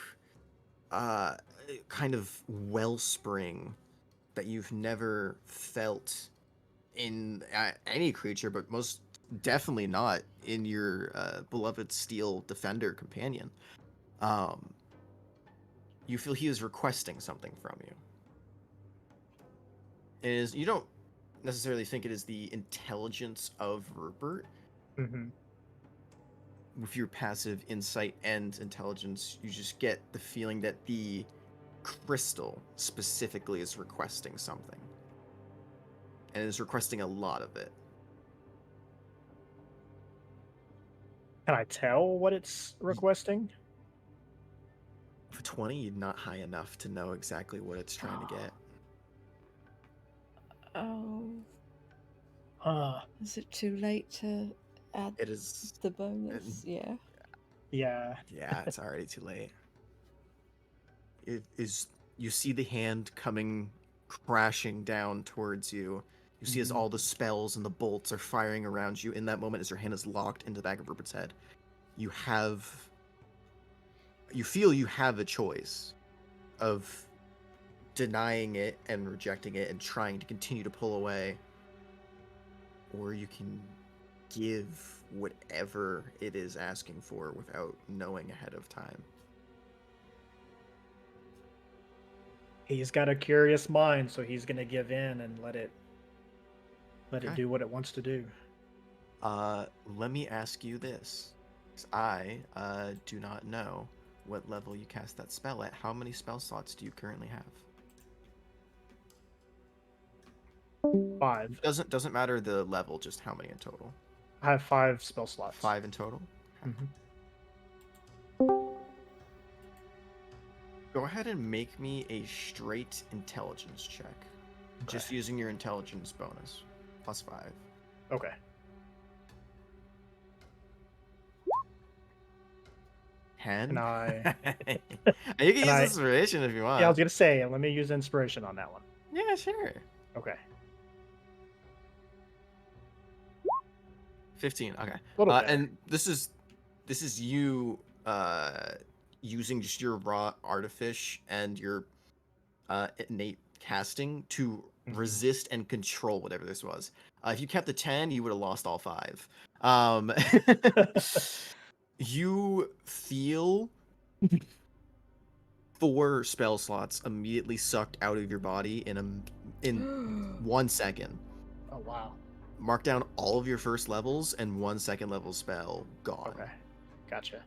kind of wellspring that you've never felt in any creature, but most definitely not in your beloved Steel Defender companion. You feel he is requesting something from you. You don't necessarily think it is the intelligence of Rupert.
Mm-hmm.
With your passive insight and intelligence, you just get the feeling that the crystal specifically is requesting something. And is requesting a lot of it.
Can I tell what it's requesting?
For 20, you're not high enough to know exactly what it's trying to get.
Oh. Is it too late to add
It is.
the bonus? Yeah.
Yeah.
Yeah, it's already too late. It is. You see the hand coming, crashing down towards you. You see as all the spells and the bolts are firing around you. In that moment, as your hand is locked into the back of Rupert's head, you feel you have a choice of denying it and rejecting it and trying to continue to pull away, or you can give whatever it is asking for without knowing ahead of time.
He's got a curious mind, so he's gonna give in and let it
Okay.
do what it wants to do.
Let me ask you this. 'Cause I do not know what level you cast that spell at. How many spell slots do you currently have?
5.
Doesn't matter the level, just how many in total.
I have 5 spell slots.
5 in total. Okay.
Mhm.
Go ahead and make me a straight intelligence check. Just using your intelligence bonus. +5.
Okay.
Can
I?
You can use
I-
inspiration if you want.
Yeah, I was gonna say, let me use inspiration on that one.
Yeah, sure.
Okay.
15. Okay.
Little better.
And this is you using just your raw artifice and your innate casting to resist and control whatever this was. If you kept the 10, you would have lost all 5. You feel 4 spell slots immediately sucked out of your body in 1 second.
Oh wow.
Mark down all of your first levels and 1 second level spell gone.
Okay. Gotcha.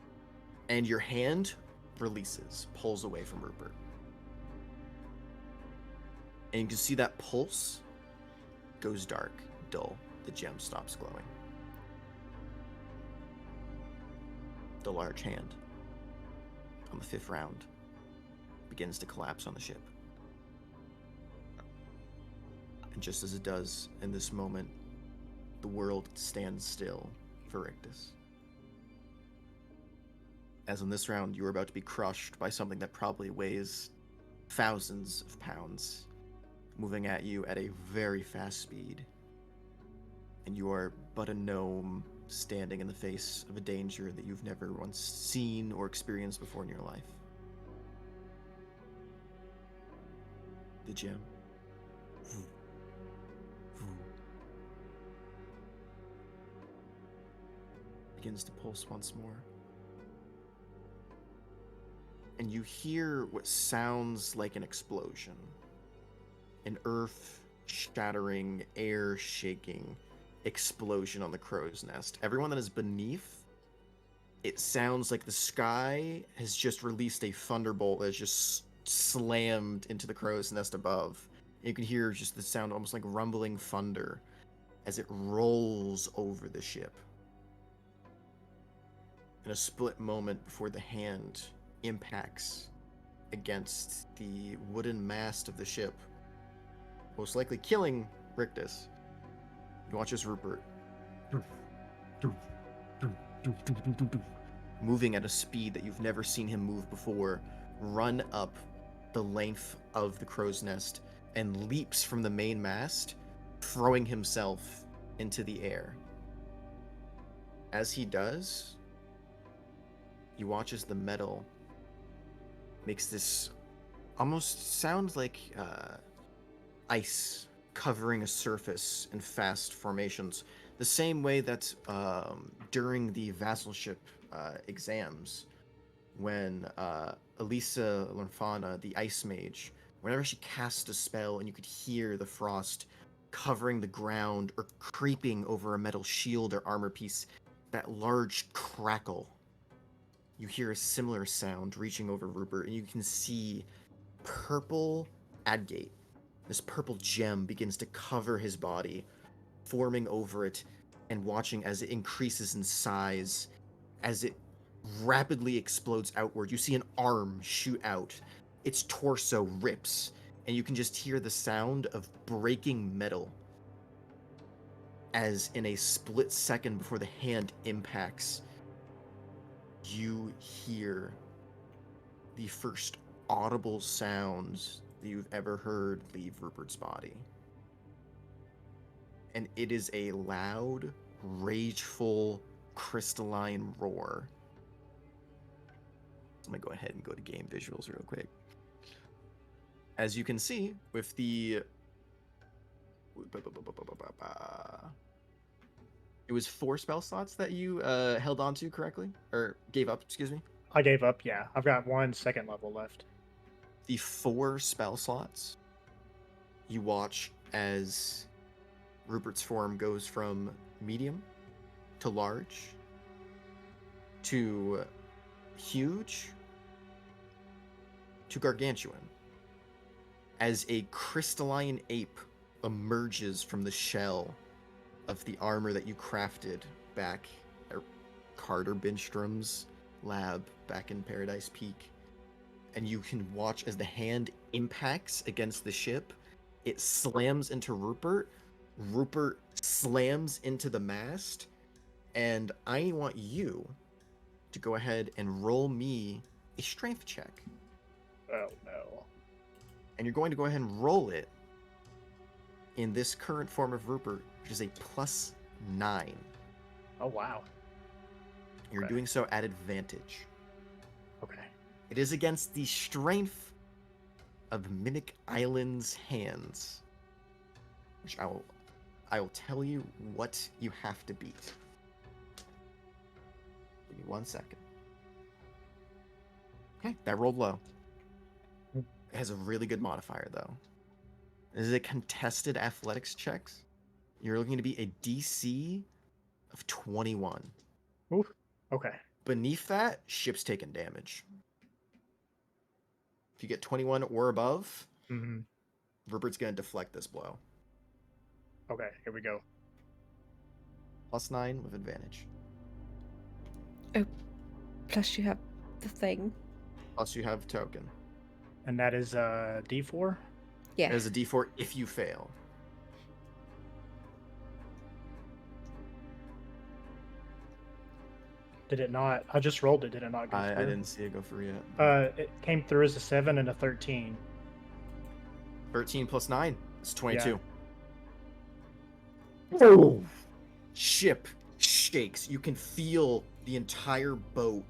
And your hand releases, pulls away from Rupert. And you can see that pulse goes dark, dull. The gem stops glowing. The large hand, on the 5th round, begins to collapse on the ship. And just as it does in this moment, the world stands still for Rictus. As in this round, you are about to be crushed by something that probably weighs thousands of pounds, moving at you at a very fast speed. And you are but a gnome standing in the face of a danger that you've never once seen or experienced before in your life. the gem. Begins to pulse once more. And you hear what sounds like an explosion. An earth shattering, air shaking explosion on the crow's nest. Everyone that is beneath, it sounds like the sky has just released a thunderbolt that has just slammed into the crow's nest above. You can hear just the sound almost like rumbling thunder as it rolls over the ship. In a split moment before the hand impacts against the wooden mast of the ship, most likely killing Rictus, you watch as Rupert, moving at a speed that you've never seen him move before, run up the length of the crow's nest and leaps from the main mast, throwing himself into the air. As he does, you watch as the metal makes this almost sound like ice covering a surface in fast formations, the same way that during the vassalship exams, when Elisa Lorfana, the ice mage, whenever she cast a spell and you could hear the frost covering the ground or creeping over a metal shield or armor piece, that large crackle, you hear a similar sound reaching over Rupert, and you can see purple agate. This purple gem begins to cover his body, forming over it and watching as it increases in size, as it rapidly explodes outward. You see an arm shoot out. Its torso rips, and you can just hear the sound of breaking metal as in a split second before the hand impacts, you hear the first audible sounds that you've ever heard leave Rupert's body. And it is a loud, rageful, crystalline roar. I'm gonna go ahead and go to game visuals real quick. As you can see, with the... It was 4 spell slots that you held on to correctly? Or gave up, excuse me?
I gave up, yeah. I've got 1 second level left.
The 4 spell slots, you watch as Rupert's form goes from medium to large to huge to gargantuan, as a crystalline ape emerges from the shell of the armor that you crafted back at Carter Binstrom's lab back in Paradise Peak. And you can watch as the hand impacts against the ship. It slams into Rupert. Rupert slams into the mast. And I want you to go ahead and roll me a strength check.
Oh, no.
And you're going to go ahead and roll it in this current form of Rupert, which is a +9.
Oh, wow.
You're
Okay.
doing so at advantage.
Okay.
It is against the strength of Mimic Island's hands, which I will tell you what you have to beat. Give me 1 second. Okay, that rolled low. It has a really good modifier, though. This is a contested athletics checks. You're looking to be a DC of 21.
Oof. Okay.
Beneath that, ship's taking damage. If you get 21 or above,
Mm-hmm.
Rupert's going to deflect this blow.
Okay, here we go.
+9 with advantage.
Plus, you have the thing.
Plus you have token.
And that is D4?
Yeah.
It is a D4 if you fail.
Did it not? I just rolled it. Did it not go
I
through?
didn't see it go through yet.
It came through as a 7 and a 13.
13 plus 9 is 22.
Yeah.
Oh. Ship shakes. You can feel the entire boat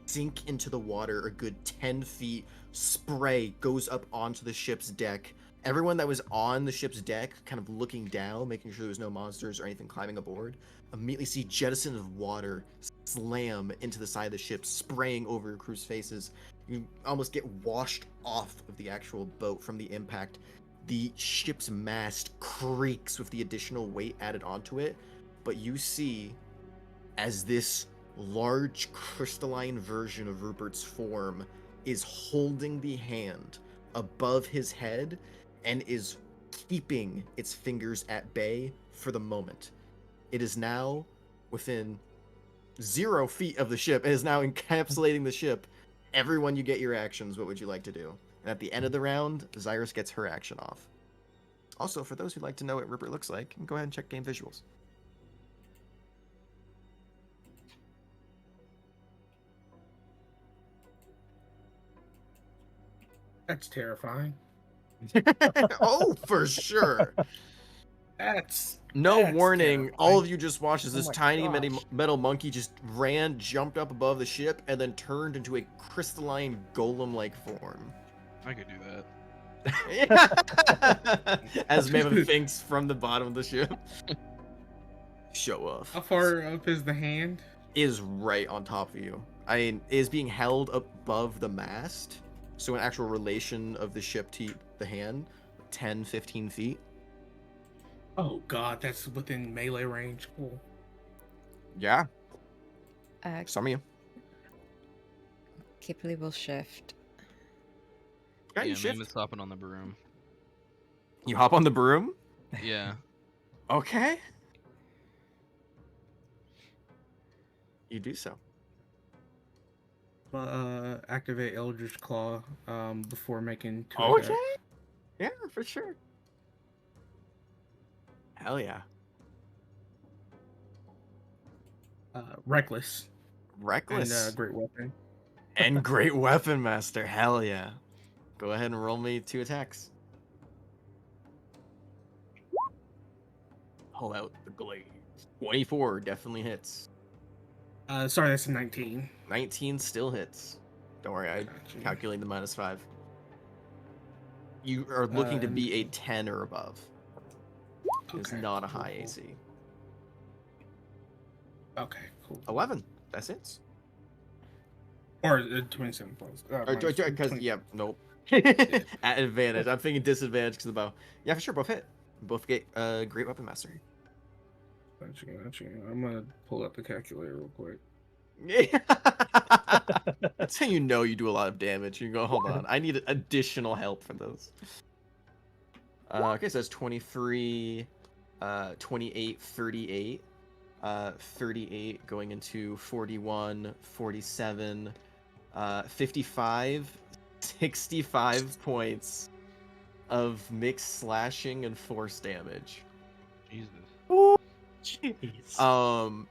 sink into the water a good 10 feet. Spray goes up onto the ship's deck. Everyone that was on the ship's deck, kind of looking down, making sure there was no monsters or anything climbing aboard, immediately see jettison of water slam into the side of the ship, spraying over your crew's faces. You almost get washed off of the actual boat from the impact. The ship's mast creaks with the additional weight added onto it, but you see as this large crystalline version of Rupert's form is holding the hand above his head and is keeping its fingers at bay for the moment. It is now within 0 feet of the ship. It is now encapsulating the ship. Everyone, you get your actions. What would you like to do? And at the end of the round, Zyrus gets her action off. Also, for those who'd like to know what Rupert looks like, go ahead and check game visuals.
That's terrifying.
Oh, for sure.
That's
No warning.
terrifying.
All of you just watched as
Oh
this
my
tiny
gosh.
metal monkey just ran, jumped up above the ship, and then turned into a crystalline golem-like form.
I could do that.
As Mammoth thinks from the bottom of the ship. Show off.
How far up is the hand?
Is right on top of you. I mean, is being held above the mast. So an actual relation of the ship to the hand, 10, 15 feet.
Oh god, that's within melee range. Cool.
Yeah,
Uh,
some of you.
Kipley will shift.
Yeah, you
Yeah,
shift.
Mammoth's hopping on the broom.
You hop on the broom.
Yeah.
Okay. You do so.
Activate Eldritch Claw before making two
Okay.
attacks.
Yeah, for sure. Hell yeah.
Reckless
Reckless.
and Great Weapon.
And great weapon master. Hell yeah. Go ahead and roll me 2 attacks. Pull out the glaive. 24 definitely hits.
Sorry, that's a 19.
19 still hits. Don't worry, I
Gotcha.
calculate the -5. You are looking to
And-
be a 10 or above. It's
Okay,
not a
cool,
high
cool.
AC.
Okay, cool.
11. That's it.
Or 27 plus.
Because, yeah, nope. At advantage. I'm thinking disadvantage because of the bow. Yeah, for sure, both hit. Both get great weapon mastery.
I'm gonna pull up the calculator real quick.
That's how you know you do a lot of damage. You go, hold on, I need additional help for those. Okay, so that's 23, 28, 38. 38 going into 41, 47, 55, 65 points of mixed slashing and force damage.
Jesus.
Jeez.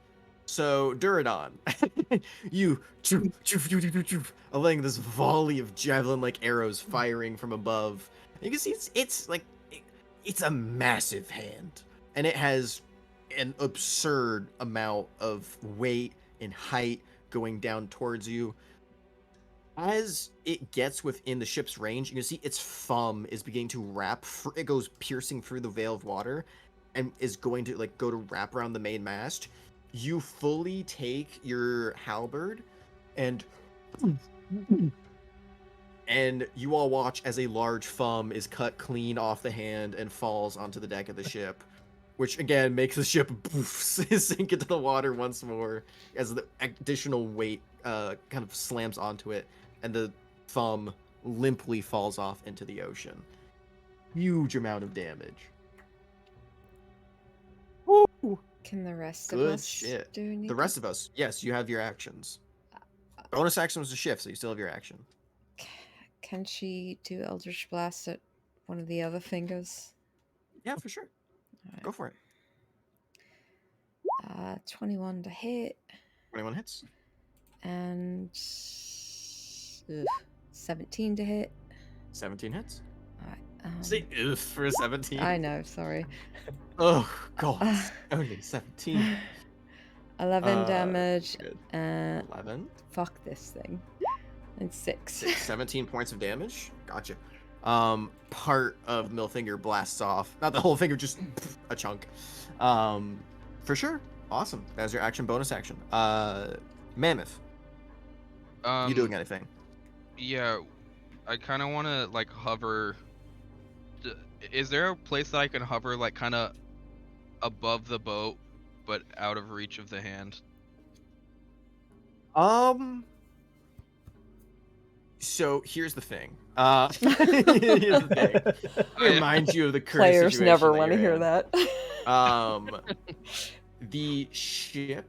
So Duradon, you letting this volley of javelin-like arrows firing from above. You can see it's a massive hand, and it has an absurd amount of weight and height going down towards you. As it gets within the ship's range, you can see its thumb is beginning to wrap. It goes piercing through the veil of water, and is going to go to wrap around the main mast. You fully take your halberd, and you all watch as a large thumb is cut clean off the hand and falls onto the deck of the ship, which again makes the ship sink into the water once more as the additional weight kind of slams onto it, and the thumb limply falls off into the ocean. Huge amount of damage. Woo!
Can the rest of
Good
us
shit.
do anything?
The rest of us, yes, you have your actions. Bonus action was a shift, so you still have your action.
Can she do Eldritch Blast at one of the other fingers?
Yeah, for sure.
Alright.
Go for it.
21 to hit
21 hits.
and 17 to hit.
17 hits.
Alright.
Say ugh for a 17.
I know, sorry.
Oh, God. Only 17.
11 damage.
Good.
11. Fuck this thing. And 6.
17 points of damage. Gotcha. Part of the middle finger blasts off. Not the whole finger, just a chunk. For sure. Awesome. That's your action bonus action. Mammoth, you doing anything?
Yeah, I kind of want to like hover. d- Is there a place that I can hover like kind of above the boat, but out of reach of the hand?
So here's the thing. Here's the thing. Let me remind you of the current
Players
situation
never
that
want to
you're
hear
in.
that.
The ship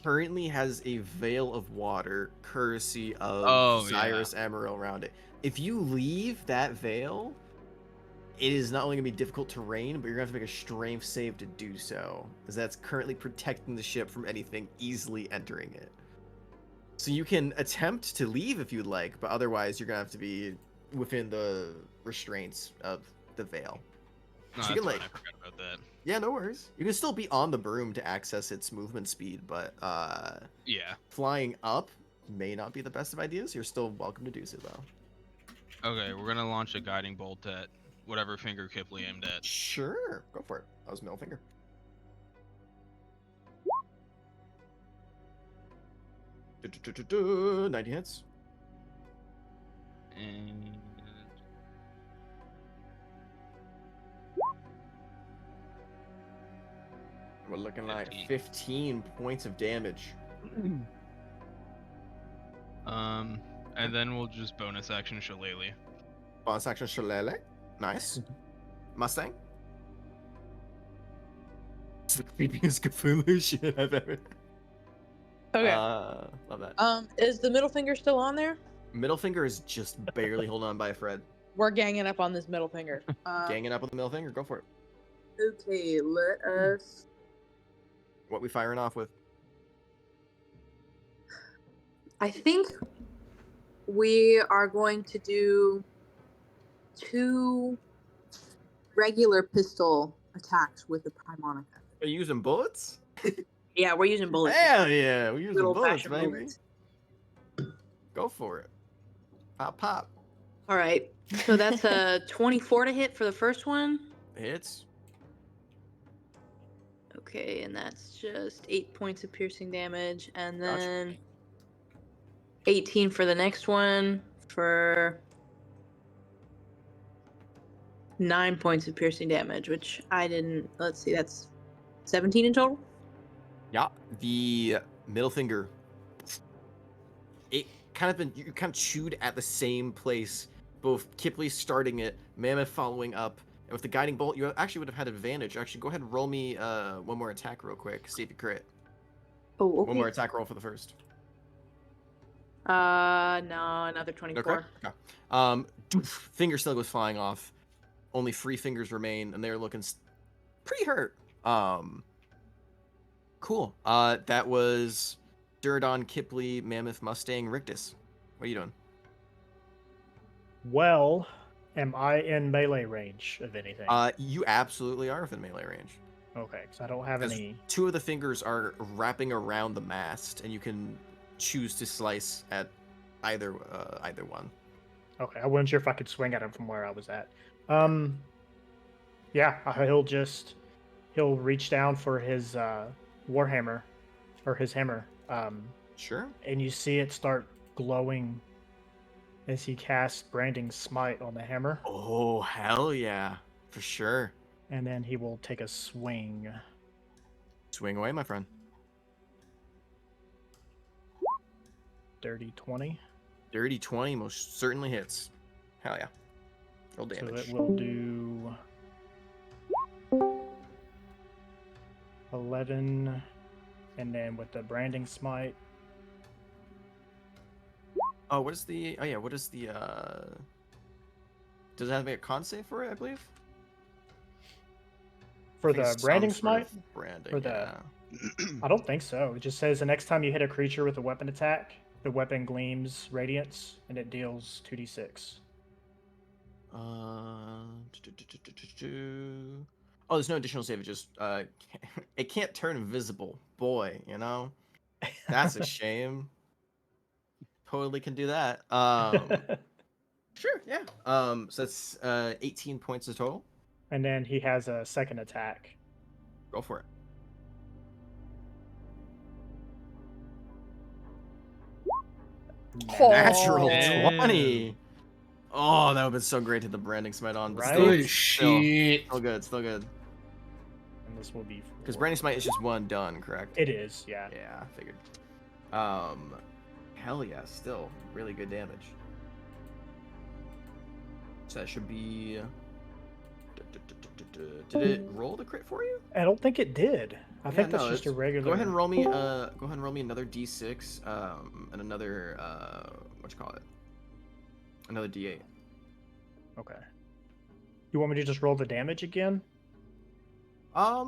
currently has a veil of water, courtesy of
Oh, yeah.
Cyrus Emerald around it. If you leave that veil, it is not only gonna be difficult terrain, but you're gonna have to make a strength save to do so, as that's currently protecting the ship from anything easily entering it. So you can attempt to leave if you'd like, but otherwise you're gonna have to be within the restraints of the veil.
No,
So you
that's
can
fine.
like,
I forgot about that.
yeah, no worries. You can still be on the broom to access its movement speed, but
Yeah.
flying up may not be the best of ideas. You're still welcome to do so though.
Okay, we're gonna launch a guiding bolt at whatever finger Kipley aimed at.
Sure, go for it. That was middle finger. Du-du-du-du-du, 90 hits.
And
We're looking like
15.
15 points of damage.
and then we'll just bonus action Shillelagh.
Bonus action Shillelagh. Nice. Mustang. It's the creepiest Cthulhu shit I've ever.
Okay.
Love that.
Is the middle finger still on there?
Middle finger is just barely holding on by a thread.
We're ganging up on this middle finger.
Ganging up with the middle finger. Go for it.
Okay, let us.
What we firing off with?
I think we are going to do 2 regular pistol attacks with the Primonica.
Are you using bullets?
Yeah, we're using bullets.
Hell yeah, we're using
Good
bullets,
old-fashioned
baby.
bullets.
Go for it. Pop, pop.
All right. So that's a 24 to hit for the first one.
Hits.
Okay, and that's just 8 points of piercing damage, and
Gotcha.
then 18 for the next one for 9 points of piercing damage, which I didn't. Let's see, that's 17 in total.
Yeah, the middle finger. It kind of been you kind of chewed at the same place. Both Kipley starting it, Mammoth following up, and with the guiding bolt, you actually would have had advantage. Actually, go ahead and roll me one more attack real quick. See if you crit.
Oh, okay.
One more attack roll for the first.
No, another 24.
Okay. Finger still goes flying off. Only 3 fingers remain, and they're looking pretty hurt. Cool. That was Duradon, Kipley, Mammoth, Mustang, Rictus. What are you doing?
Well, am I in melee range of anything?
You absolutely are within melee range.
Okay, because I don't have
As
any.
2 of the fingers are wrapping around the mast, and you can choose to slice at either one.
Okay, I wasn't sure if I could swing at him from where I was at. Yeah, he'll reach down for his warhammer, or his hammer.
Sure.
And you see it start glowing as he casts Branding Smite on the hammer,
Oh, hell yeah. For sure.
and then he will take a swing.
Swing away, my friend.
Dirty 20.
Dirty 20 most certainly hits. Hell yeah. Roll damage.
So it will do 11, and then with the Branding Smite,
Oh, what is the... Oh, yeah, what is the... Does it have to make a con save for it, I believe?
for
I think
the
it's
Branding
some sort
Smite,
of branding,
for the-
yeah.
I don't think so. It just says the next time you hit a creature with a weapon attack, the weapon gleams radiance, and it deals 2d6.
Oh, there's no additional save. It just it can't turn invisible. Boy, you know, that's a shame. Totally can do that. Sure, yeah. So that's 18 points of total.
And then he has a second attack.
Go for it. Natural
Damn.
20. Oh, that would have been so great to hit the branding smite on, but
Right?
still,
Good
still,
shit.
still good, still good.
And this will be
Because
four.
branding smite is just one done, correct?
It is, yeah.
Yeah, I figured. Hell yeah, still really good damage. So that should be. Did it roll the crit for you?
I don't think it did. I think that's
no,
just a
it's-
regular.
Go ahead and roll me. Go ahead and roll me another d6. And another. What you call it? Another d8.
Okay. You want me to just roll the damage again?
Yeah,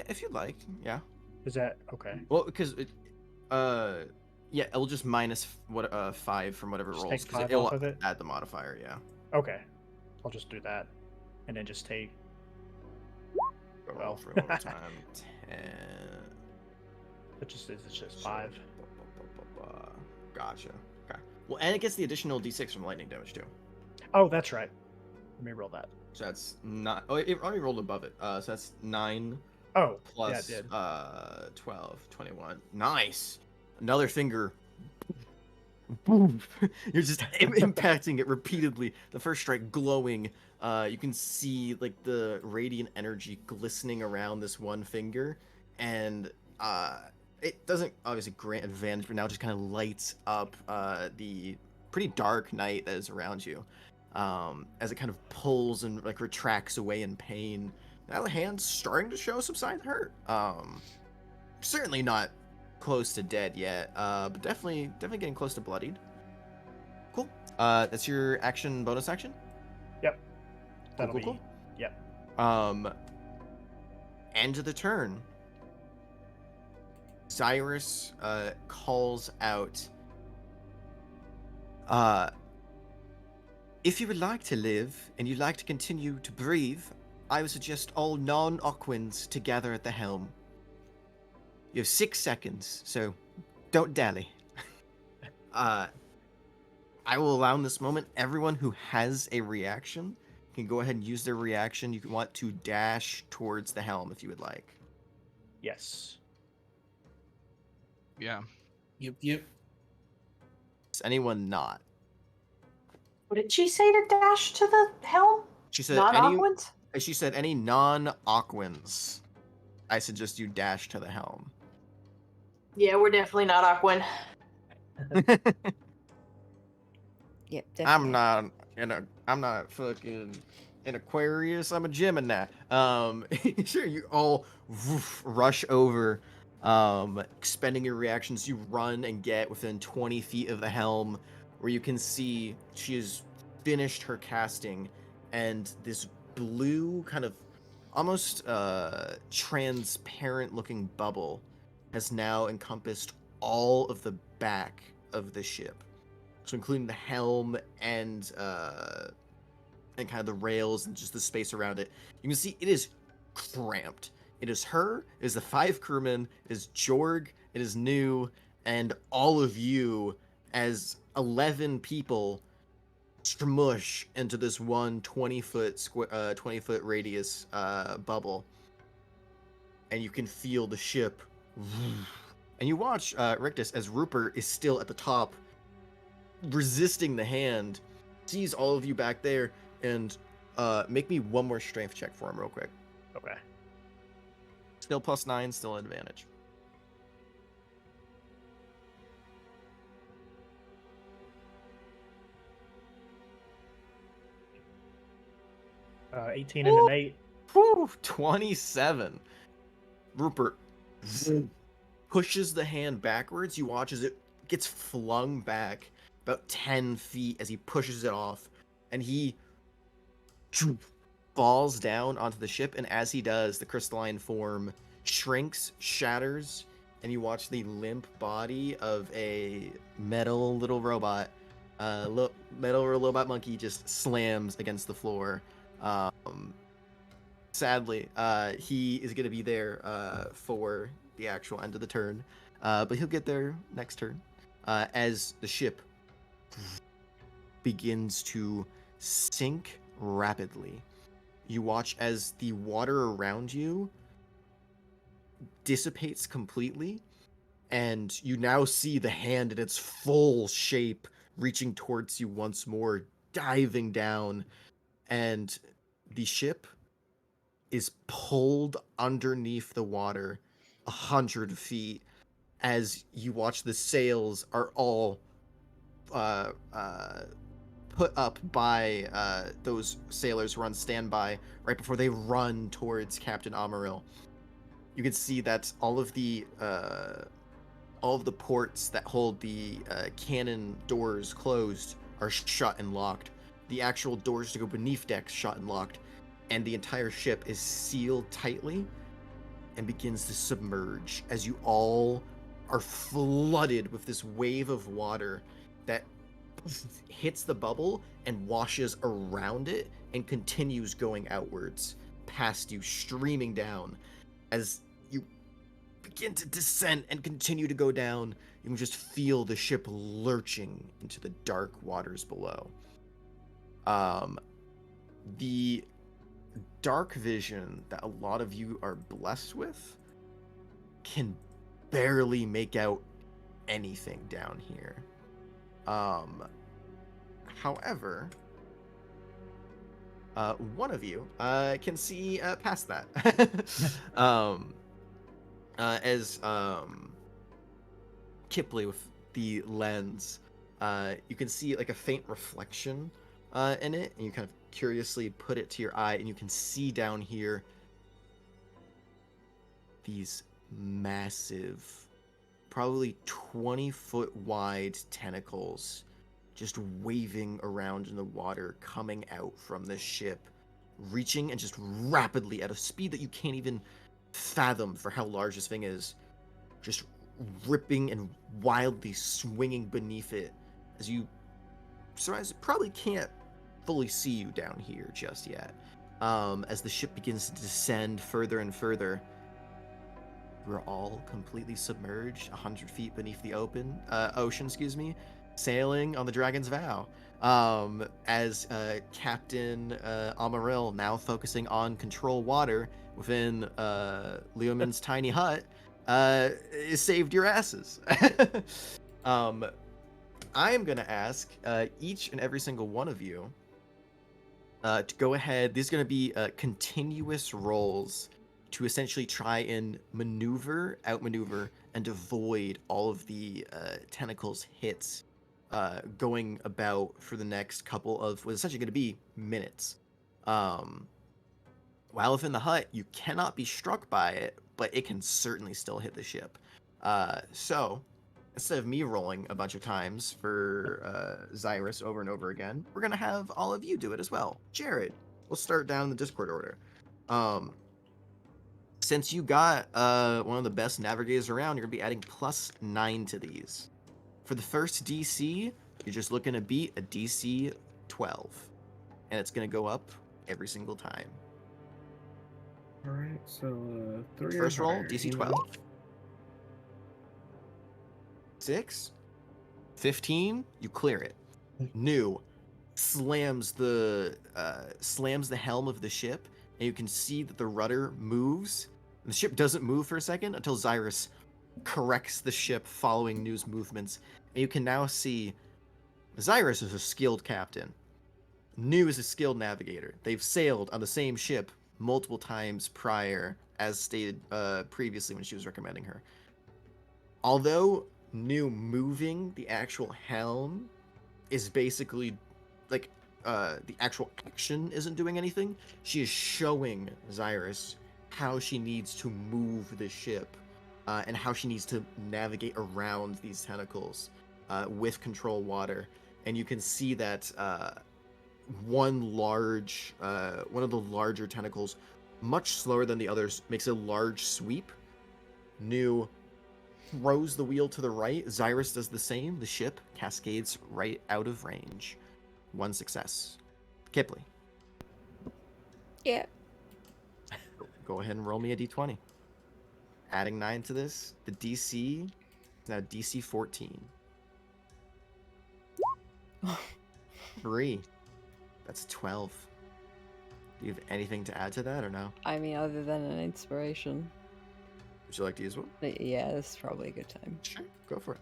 if you'd like. Yeah.
Is that okay?
Well, because it. Yeah, it'll just minus 5 from whatever it
Just
rolls.
take
'Cause
5
it'll
off of it?
add the modifier. Yeah.
Okay. I'll just do that. And then just take.
Go roll
Well.
for it one more time. 10.
It's just 5.
Gotcha. Okay. Well, and it gets the additional d6 from lightning damage too.
Oh, that's right. Let me roll that.
So that's not. Oh, it already rolled above it. So that's 9
Oh,
plus
yeah, it did.
12, 21. Nice. Another finger. Boom. You're just impacting it repeatedly. The first strike glowing. You can see like the radiant energy glistening around this one finger, and it doesn't obviously grant advantage, but now it just kind of lights up the pretty dark night that is around you, as it kind of pulls and like retracts away in pain. Now the hand's starting to show some signs of hurt. Certainly not close to dead yet, but definitely getting close to bloodied. Cool. That's your action, bonus action.
Yep.
Cool,
That'll
cool,
be.
cool.
Yep.
End of the turn. Cyrus calls out. If you would like to live and you'd like to continue to breathe, I would suggest all non-Aquans to gather at the helm. You have 6 seconds, so don't dally. I will allow in this moment everyone who has a reaction can go ahead and use their reaction. You can want to dash towards the helm if you would like.
Yes.
Yeah.
Yep.
Is anyone not?
What did she say to dash to the helm?
She said
Non-Aquans?
She said any non-Aquans. I suggest you dash to the helm.
Yeah, we're definitely not Aquan.
Yep, definitely.
I'm not fucking an Aquarius. I'm a Gemini. Sure, you all rush over, expending your reactions. You run and get within 20 feet of the helm, where you can see she has finished her casting, and this blue kind of almost transparent looking bubble has now encompassed all of the back of the ship. So including the helm and kind of the rails and just the space around it. You can see it is cramped. It is her, it is the 5 crewmen, it is Jorg, it is New, and all of you as 11 people smush into this one 20-foot radius bubble. And you can feel the ship. And you watch Rictus as Rupert is still at the top, resisting the hand, sees all of you back there, and make me one more strength check for him real quick.
Okay.
Still +9, still an advantage.
18 and an 8.
Whew, 27. Rupert pushes the hand backwards. You watch as it gets flung back about 10 feet as he pushes it off, and he falls down onto the ship. And as he does, the crystalline form shrinks, shatters, and you watch the limp body of a metal little robot, metal robot monkey, just slams against the floor. Sadly, he is going to be there for the actual end of the turn, but he'll get there next turn as the ship begins to sink rapidly. You watch as the water around you dissipates completely, and you now see the hand in its full shape reaching towards you once more, diving down, and the ship is pulled underneath the water 100 feet as you watch the sails are all uh, uh, put up by those sailors who are on standby right before they run towards Captain Amaril. You can see that all of the ports that hold the cannon doors closed are shut and locked. The actual doors to go beneath decks shut and locked, and the entire ship is sealed tightly and begins to submerge as you all are flooded with this wave of water that hits the bubble and washes around it and continues going outwards past you, streaming down. As you begin to descend and continue to go down, you can just feel the ship lurching into the dark waters below. The dark vision that a lot of you are blessed with can barely make out anything down here. However, one of you can see past that. As Kipley with the lens, you can see like a faint reflection in it, and you kind of curiously put it to your eye, and you can see down here these massive, probably 20-foot wide tentacles just waving around in the water, coming out from the ship, reaching and just rapidly at a speed that you can't even fathom for how large this thing is, just ripping and wildly swinging beneath it as you probably can't fully see you down here just yet. As the ship begins to descend further and further, we're all completely submerged 100 feet beneath the ocean, sailing on the Dragon's Vow. As Captain Amaril, now focusing on control water within Leomin's tiny hut, saved your asses. I am going to ask each and every single one of you to go ahead. These are going to be continuous rolls to essentially try and outmaneuver, and avoid all of the tentacles hits going about for the next couple of what's essentially going to be minutes. While within the hut, you cannot be struck by it, but it can certainly still hit the ship. So instead of me rolling a bunch of times for Xyrus over and over again, we're going to have all of you do it as well. Jared, we'll start down the Discord order. Since you got one of the best navigators around, you're going to be adding +9 to these. For the first DC, you're just looking to beat a DC 12. And it's going to go up every single time.
Alright, so 3
First roll,
higher,
DC
you
12.
know?
6. 15, you clear it. New slams the helm of the ship, and you can see that the rudder moves. And the ship doesn't move for a second until Xyrus corrects the ship following New's movements. And you can now see Xyrus is a skilled captain. New is a skilled navigator. They've sailed on the same ship multiple times prior, as stated previously when she was recommending her. Although New moving the actual helm is basically like the actual action isn't doing anything, she is showing Xyrus how she needs to move the ship and how she needs to navigate around these tentacles with control water. And you can see that one of the larger tentacles, much slower than the others, makes a large sweep. New throws the wheel to the right. Xyrus does the same. The ship cascades right out of range. 1 success. Kipley.
Yeah.
Go ahead and roll me a d20. Adding 9 to this, the DC is now DC 14. 3. That's 12. Do you have anything to add to that or no?
I mean, other than an inspiration.
Would you like to use one?
Yeah, this is probably a good time.
Sure. Go for it.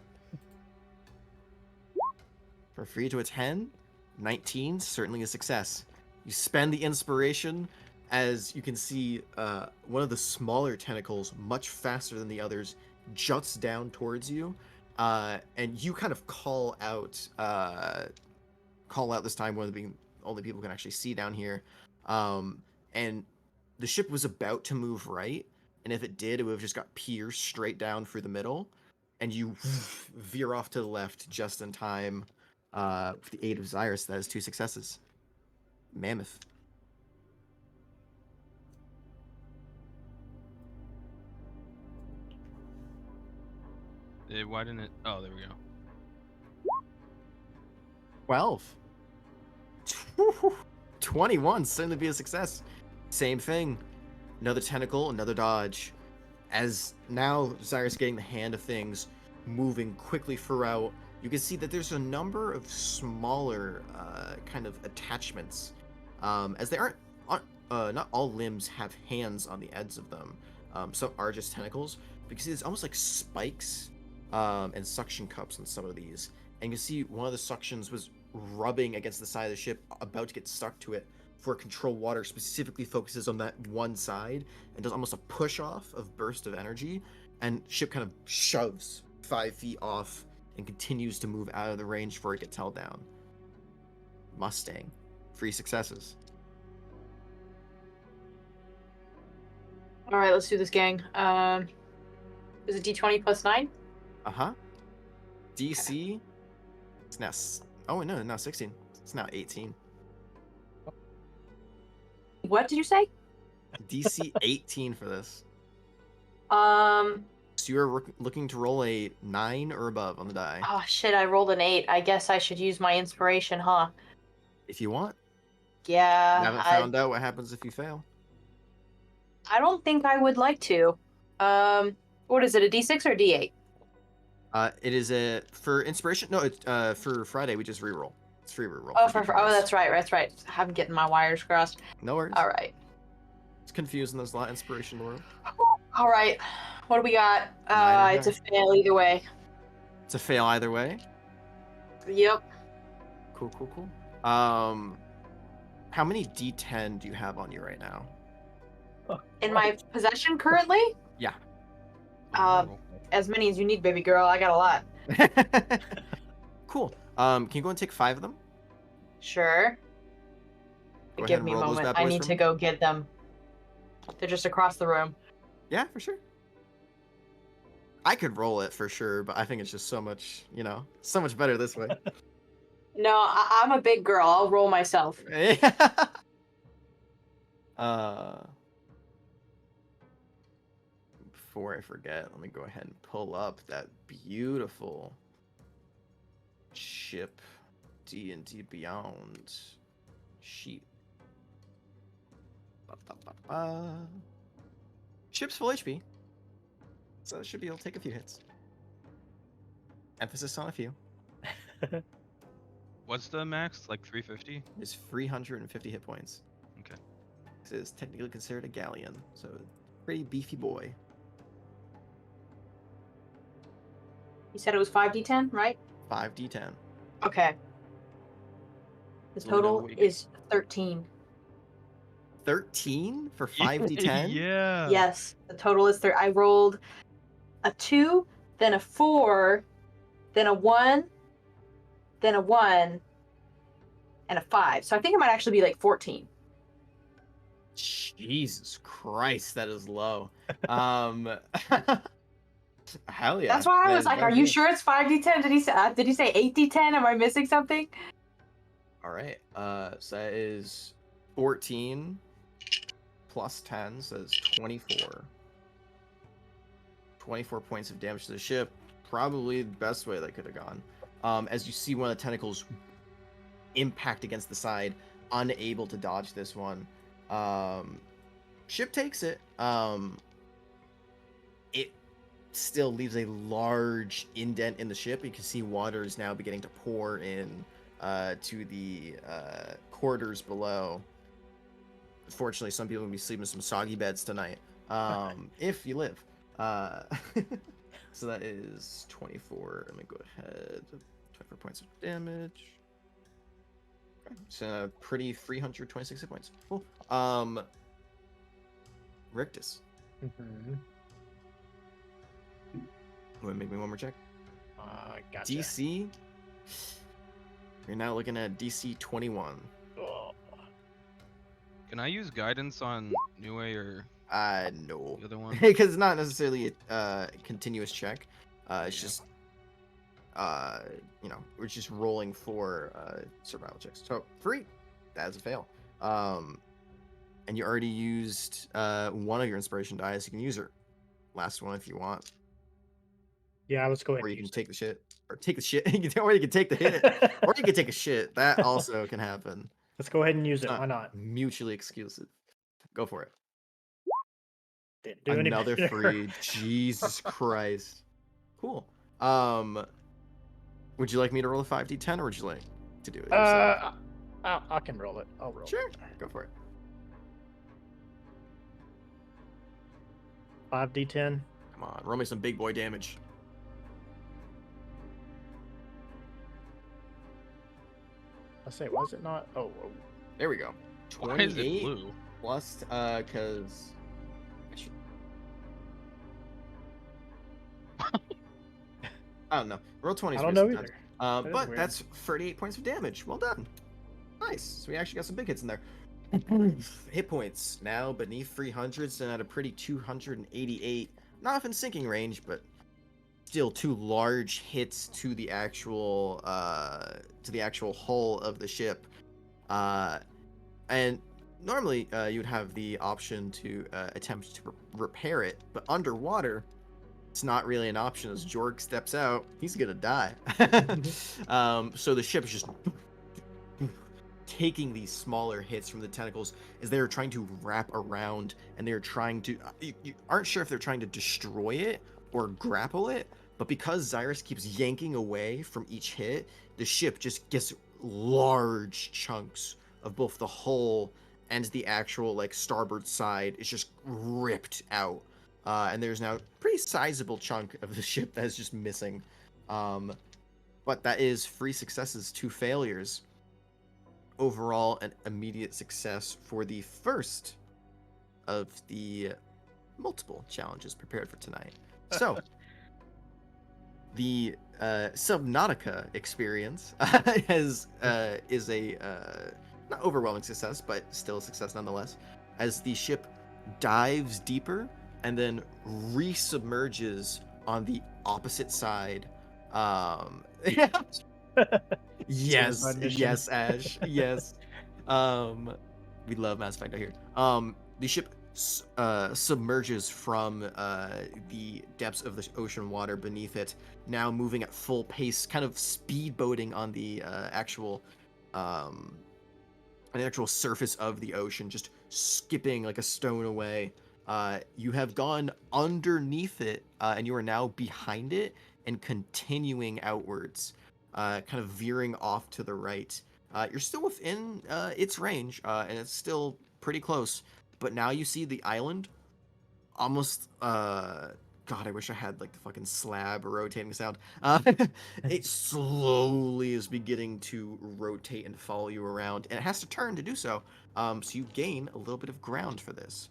For free to a 10, 19, certainly a success. You spend the inspiration as you can see one of the smaller tentacles, much faster than the others, juts down towards you. And you kind of call out this time, one of the only people who can actually see down here. And the ship was about to move right, and if it did, it would have just got pierced straight down through the middle, and you veer off to the left just in time with the aid of Zyrus. That is 2 successes. Mammoth.
Why didn't it? Oh, there we go.
12. 21, certainly be a success. Same thing. Another tentacle, another dodge. As now Zyrus getting the hand of things, moving quickly throughout, you can see that there's a number of smaller kind of attachments. As they aren't not all limbs have hands on the ends of them. Some are just tentacles. Because it's almost like spikes and suction cups on some of these. And you can see one of the suctions was rubbing against the side of the ship, about to get stuck to it. For control water specifically focuses on that one side and does almost a push off of burst of energy, and ship kind of shoves 5 feet off and continues to move out of the range before it gets held down. Mustang, 3 successes.
All right, let's do this, gang. Is it D20 plus 9?
DC. It's now. Oh no, not 16. It's now 18.
What did you say?
DC 18 for this.
Oh
So you're looking to roll a 9 or above on the die.
shit, I rolled an 8. I guess I should use my inspiration, huh?
If you want.
Yeah.
You haven't found out what happens if you fail.
I don't think I would like to. What is it, a D6 or a D8?
It is for inspiration. No, it's for Friday. We just reroll. It's free reroll.
Oh,
for
oh,
D20s.
that's right. I'm getting my wires crossed.
No worries.
All right.
It's confusing. There's a lot of inspiration in the world.
All right. What do we got?
9 or
It's a
die.
fail either way.
It's a fail either way.
Yep.
Cool. How many D10 do you have on you right now?
In my possession currently?
Yeah.
As many as you need, baby girl. I got a lot.
Cool. Can you go and take 5 of them?
Sure.
Go ahead
Give
and
me a
roll those
moment.
bad
I
boys
need
for
to
me.
go get them. They're just across the room.
Yeah, for sure. I could roll it for sure, but I think it's just so much, so much better this way.
No, I'm a big girl. I'll roll myself.
Before I forget, let me go ahead and pull up that beautiful ship D&D Beyond sheet. Ship's full HP, so it should be able to take a few hits. Emphasis on a few.
What's the max? Like 350?
It's 350 hit points.
Okay.
This is technically considered a galleon, so pretty beefy boy.
You said it was 5d10, right?
5d10.
Okay. The
Let me know
total
what you get.
is 13.
13 for 5d10?
Yeah.
Yes, the total is 13. I rolled a 2, then a 4, then a 1, then a 1, and a 5. So I think it might actually be like 14.
Jesus Christ, that is low. Hell yeah.
That's why I
That
was
is
like,
very
"Are you
good.
sure it's 5d10?" Did he say 8d10? Am I missing something?
All right. So that is 14 plus 10, so it's 24. 24 points of damage to the ship. Probably the best way that could have gone. As you see one of the tentacles impact against the side, unable to dodge this one. Ship takes it. It still leaves a large indent in the ship. You can see water is now beginning to pour in to the quarters below. Fortunately, some people will be sleeping in some soggy beds tonight. If you live. So that is 24. Let me go ahead. 24 points of damage. It's a pretty 326 hit points. Cool. Rictus.
Mhm.
Want to make me one more check?
Gotcha.
DC. You're now looking at DC 21.
Oh.
Can I use guidance on Niue or
No.
the other one?
Because it's not necessarily a continuous check. It's
Yeah.
just, we're just rolling for survival checks. So 3, that's a fail. And you already used one of your inspiration dice. You can use your last one if you want,
Yeah, let's go ahead.
or you
and
can
use
take the shit, or take the shit, or you can take the hit,
it.
or you can take a shit. That also can happen.
Let's go ahead and use
It's
it. Why not?
mutually exclusive. Go for it.
Didn't do any
Another
better.
free. Jesus Christ. Cool. Would you like me to roll a 5d10, or would you like to do it yourself?
I can roll it. I'll roll
Sure.
it.
Go for it.
5d10.
Come on, roll me some big boy damage.
I say, was it not? Oh,
There we go.
Why is it
28
blue?
plus, because. I don't know. Roll 20.
I don't know either.
But
That is weird.
that's 38 points of damage. Well done. Nice. So we actually got some big hits in there. Hit points now beneath 300, so at a pretty 288. Not within sinking range, but still 2 large hits to the actual hull of the ship. And normally you would have the option to attempt to repair it, but underwater it's not really an option. As Jorg steps out, he's gonna die. So the ship is just taking these smaller hits from the tentacles as they're trying to wrap around, and they're trying to you aren't sure if they're trying to destroy it or grapple it, but because Xyrus keeps yanking away from each hit, the ship just gets large chunks of both the hull and the actual like starboard side is just ripped out, and there's now a pretty sizable chunk of the ship that is just missing. But that is 3 successes, 2 failures. Overall, an immediate success for the first of the multiple challenges prepared for tonight. So, the Subnautica experience is a not overwhelming success, but still a success nonetheless, as the ship dives deeper and then resubmerges on the opposite side. Yes,
Suicide mission.
yes, Ash, yes. We love Mass Effect out here. The ship submerges from the depths of the ocean water beneath it, now moving at full pace, kind of speedboating on the actual surface of the ocean, just skipping like a stone away. You have gone underneath it, and you are now behind it and continuing outwards, kind of veering off to the right. You're still within its range, and it's still pretty close. But now you see the island almost. God, I wish I had like the fucking slab rotating sound. It slowly is beginning to rotate and follow you around, and it has to turn to do so. So you gain a little bit of ground for this.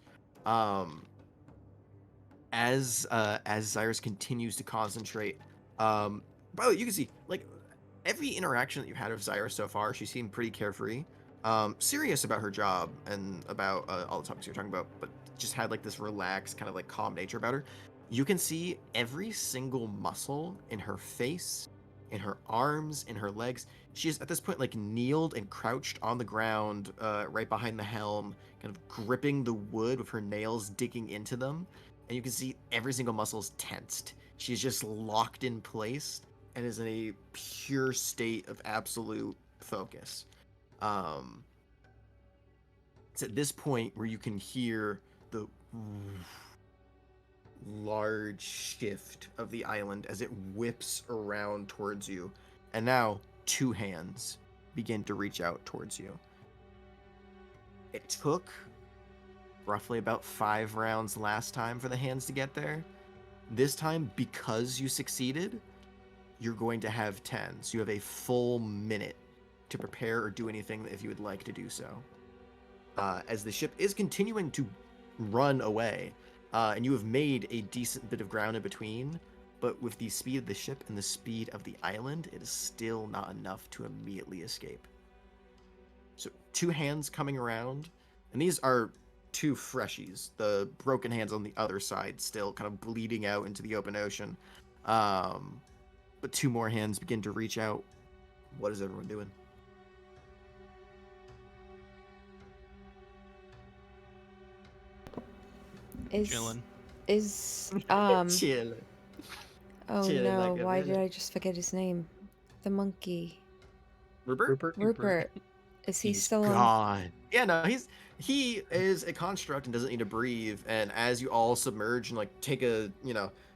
As Xyrus continues to concentrate, by the way, you can see like every interaction that you've had with Xyrus so far, she seemed pretty carefree, serious about her job and about all the topics you're talking about, but just had like this relaxed, kind of like calm nature about her. You can see every single muscle in her face, in her arms, in her legs. She is at this point like kneeled and crouched on the ground, right behind the helm, kind of gripping the wood with her nails digging into them. And you can see every single muscle is tensed. She's just locked in place and is in a pure state of absolute focus. It's at this point where you can hear the large shift of the island as it whips around towards you. And now 2 hands begin to reach out towards you. It took roughly about 5 rounds last time for the hands to get there. This time, because you succeeded, you're going to have 10. So you have a full minute to prepare or do anything if you would like to do so. As the ship is continuing to run away, and you have made a decent bit of ground in between, but with the speed of the ship and the speed of the island, it is still not enough to immediately escape. So 2 hands coming around, and these are 2 freshies. The broken hands on the other side still kind of bleeding out into the open ocean. But 2 more hands begin to reach out. What is everyone doing?
Chilling.
Chill.
Oh
Chilling
no,
like a
why did
villain.
I just forget his name? The monkey.
Rupert?
Rupert. Is he
He's
still on?
gone. Yeah, no, he is a construct and doesn't need to breathe. And as you all submerge and like take a,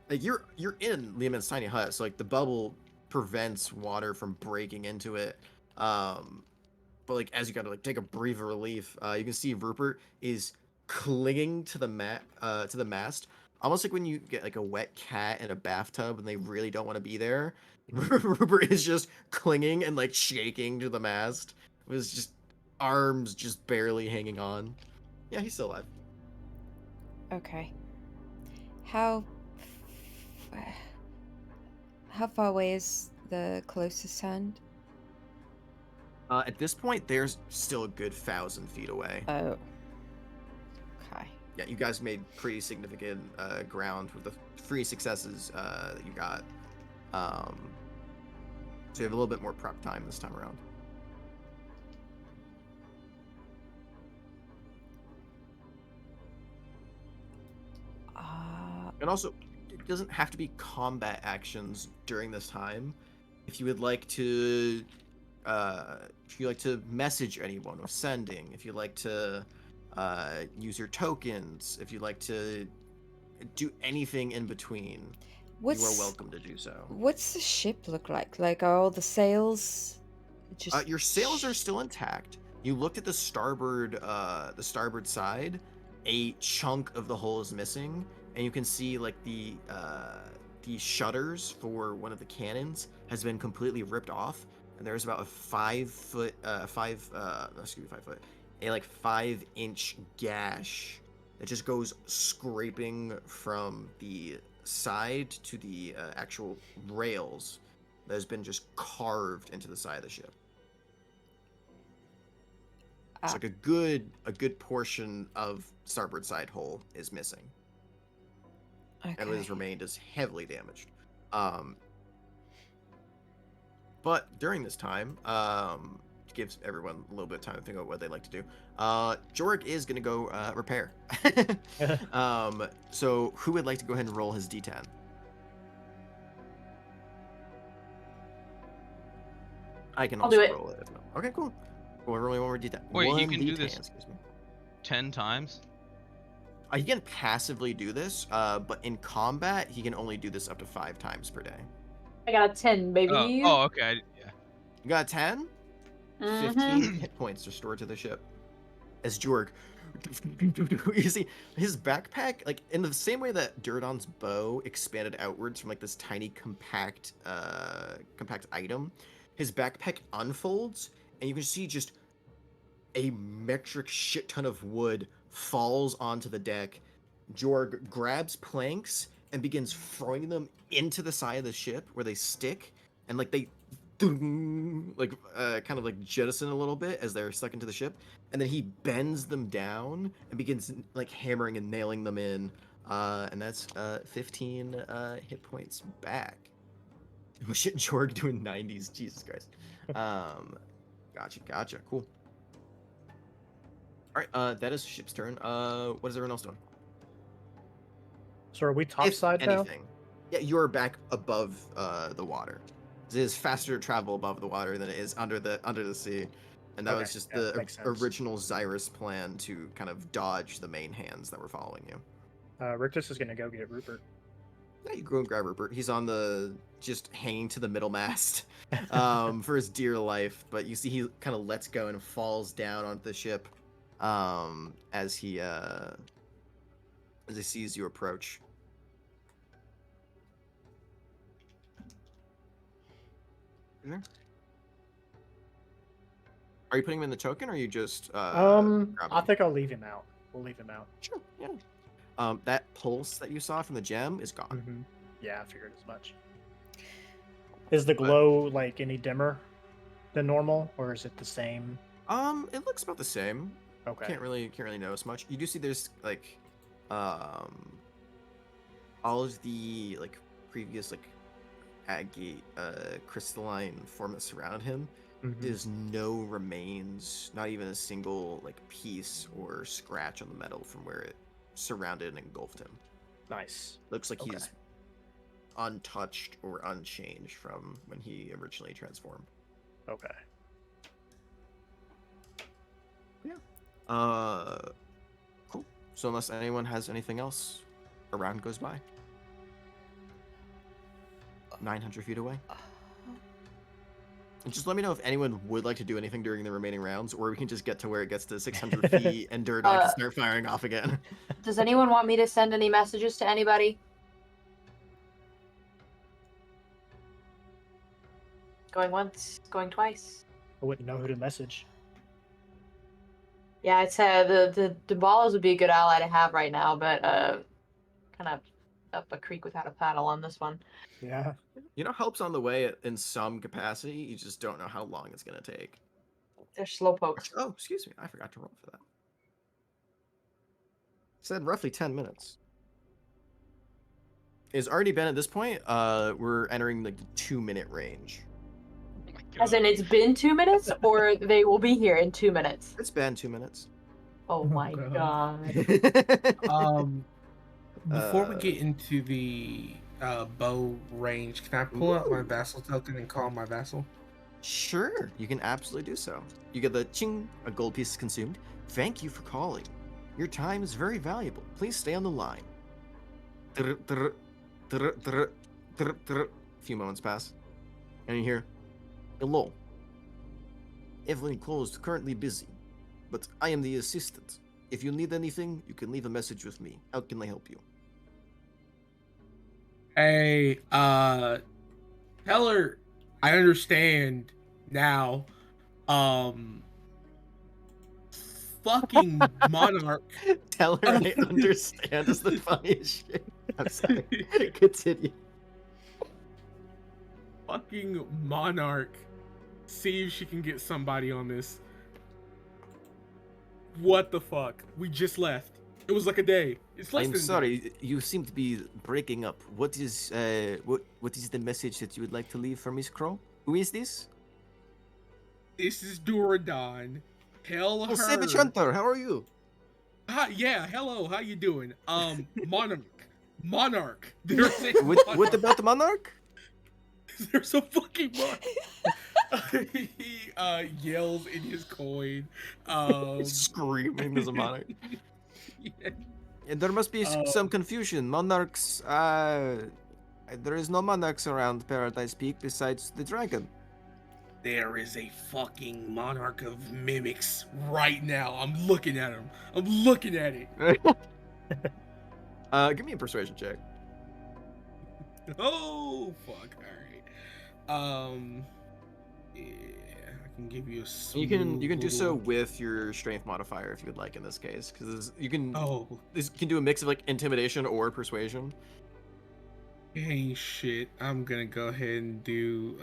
like you're in Lehman's tiny hut, so like the bubble prevents water from breaking into it. But like as you gotta like take a breath of relief, you can see Rupert is clinging to the mast, almost like when you get like a wet cat in a bathtub and they really don't want to be there. Rupert is just clinging and like shaking to the mast. It was just arms just barely hanging on. Yeah, he's still alive.
Okay. How far away is the closest hand?
At this point, there's still a good 1,000 feet away.
Oh. Okay.
Yeah, you guys made pretty significant ground with the 3 successes that you got. So you have a little bit more prep time this time around. And also, it doesn't have to be combat actions during this time. If you would like to, message anyone with sending, if you like to use your tokens, if you like to do anything in between, you are welcome to do so.
What's the ship look like? Like, are all the sails just?
Your sails are still intact. You looked at the starboard side. A chunk of the hull is missing, and you can see like the shutters for one of the cannons has been completely ripped off, and there's about a 5-inch gash that just goes scraping from the side to the actual rails that has been just carved into the side of the ship. It's like a good portion of starboard side hull is missing.
Okay.
And it has remained as heavily damaged. But during this time, gives everyone a little bit of time to think about what they'd like to do. Jorg is going to go repair. So who would like to go ahead and roll his D10? I can
I'll
also
do it.
roll it. If not. Okay, cool. We'll roll one more D10.
Wait,
one
he can
D10,
do this
excuse me.
10 times?
He can passively do this, but in combat, he can only do this up to 5 times per day.
I got a 10, baby.
Oh, okay. Yeah.
You got a 10? 15 hit points restored to the ship. As Jorg, you see his backpack, like in the same way that Duradon's bow expanded outwards from like this tiny compact item, his backpack unfolds, and you can see just a metric shit ton of wood falls onto the deck. Jorg grabs planks and begins throwing them into the side of the ship where they stick, and like they kind of like jettison a little bit as they're stuck into the ship, and then he bends them down and begins like hammering and nailing them in, and that's 15 hit points back. Oh shit, Jorg doing 90s, Jesus Christ. Gotcha, cool. All right, that is the ship's turn. What is everyone else doing?
So are we topside
If
now?
anything. Yeah, you're back above the water. It is faster to travel above the water than it is under the sea, and that
Okay,
was just
yeah,
the
makes sense.
original Xyrus plan to kind of dodge the main hands that were following you.
Rictus is gonna go get Rupert.
Yeah, you go and grab Rupert. He's on just hanging to the middle mast, for his dear life. But you see, he kind of lets go and falls down onto the ship, as he sees you approach. There. Are you putting him in the token, or are you just grabbing
I
him?
think I'll leave him out. We'll leave him out.
Sure. Yeah. That pulse that you saw from the gem is gone.
Mm-hmm. Yeah, I figured as much. Is the glow like any dimmer than normal, or is it the same?
It looks about the same.
Okay.
Can't really notice much. You do see there's like, all of the like previous like agate crystalline form that surrounded him.
Mhm.
There's no remains, not even a single like piece or scratch on the metal from where it surrounded and engulfed him.
Nice.
Looks like
Okay.
he's untouched or unchanged from when he originally transformed.
Okay.
Cool. So unless anyone has anything else, a round goes by. 900 feet away. And just let me know if anyone would like to do anything during the remaining rounds, or we can just get to where it gets to 600 feet and Duradon can start firing off again.
Does anyone want me to send any messages to anybody? Going once, going twice.
I wouldn't know who to message.
Yeah, I'd say the Dimbalas would be a good ally to have right now, but kind of up a creek without a paddle on this one.
Yeah.
You know, help's on the way in some capacity. You just don't know how long it's going to take.
They're slowpokes.
Oh, excuse me. I forgot to roll for that. Said roughly 10 minutes. It's already been at this point. We're entering like the 2-minute range.
Oh my
As in,
God.
it's been 2 minutes, or they will be here in 2 minutes.
It's been 2 minutes.
Oh my
God.
god.
Before we get into the bow range, can I pull out my
Ooh.
vassal token and call my vassal?
Sure, you can absolutely do so. You get the ching, a gold piece is consumed. Thank you for calling. Your time is very valuable. Please stay on the line. A few moments pass, and you hear, "Hello. Evelyn closed, currently busy, but I am the assistant. If you need anything, you can leave a message with me. How can I help you?"
Hey, tell her I understand now. Fucking monarch.
Tell her I understand is the funniest shit. I'm sorry. Continue.
Fucking monarch. See if she can get somebody on this. What the fuck? We just left. It was like a day. It's less
I'm
than
sorry, you seem to be breaking up. What is what is the message that you would like to leave for Miss Crow? Who is this?
This is Duradon. Tell
Oh,
her.
Savage Hunter, how are you?
Hi, yeah, hello. How you doing? Monarch. There's a
What
monarch.
about the Monarch?
There's a fucking monarch. He yells in his coin.
Screaming there's a Monarch.
Yeah.
And there must be some confusion. Monarchs, there is no monarchs around Paradise Peak besides the dragon.
There is a fucking monarch of mimics right now. I'm looking at him. I'm looking at it.
Give me a persuasion check.
Oh fuck! All right. Yeah, I can give you a.
You can do so
smooth-
with your strength modifier if you would like in this case, because you can
Oh,
this can do a mix of like intimidation or persuasion.
hey shit! I'm gonna go ahead and do.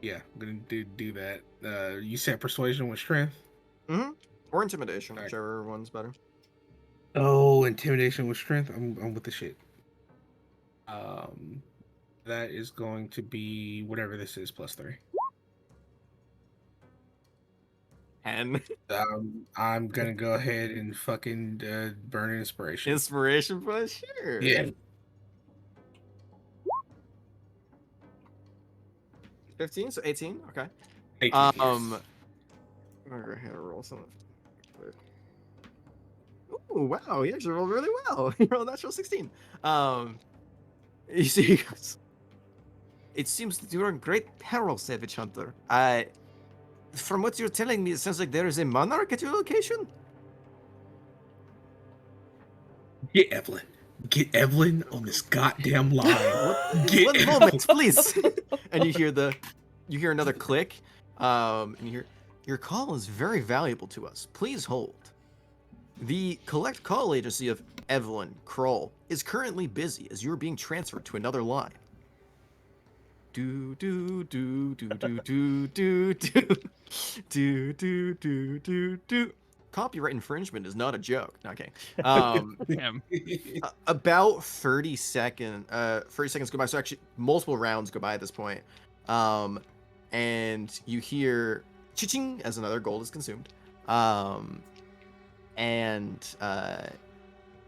Yeah, I'm gonna do that. You said persuasion with strength.
Mm-hmm. Or intimidation,
Alright.
whichever one's better.
Oh, intimidation with strength. I'm with the shit. That is going to be whatever this is +3.
And
I'm gonna go ahead and fucking burn inspiration.
inspiration push, sure.
Yeah.
15, so 18. Okay.
18,
I'm gonna go ahead and roll something. Oh wow, you actually rolled really well. You rolled a natural 16. You see, he goes, it seems that you're in great peril, Savage Hunter. From what you're telling me, it sounds like there is a monarch at your location.
Get Evelyn. Get Evelyn on this goddamn line. Get
One
Evelyn.
moment, please. And you hear another click. And you hear, your call is very valuable to us. Please hold. The collect call agency of Evelyn Kroll is currently busy as you're being transferred to another line. Do do do do do do do do do do do do do. Copyright infringement is not a joke. Okay.
Damn.
About 30 seconds go by. So actually multiple rounds go by at this point. And you hear cha-ching as another gold is consumed.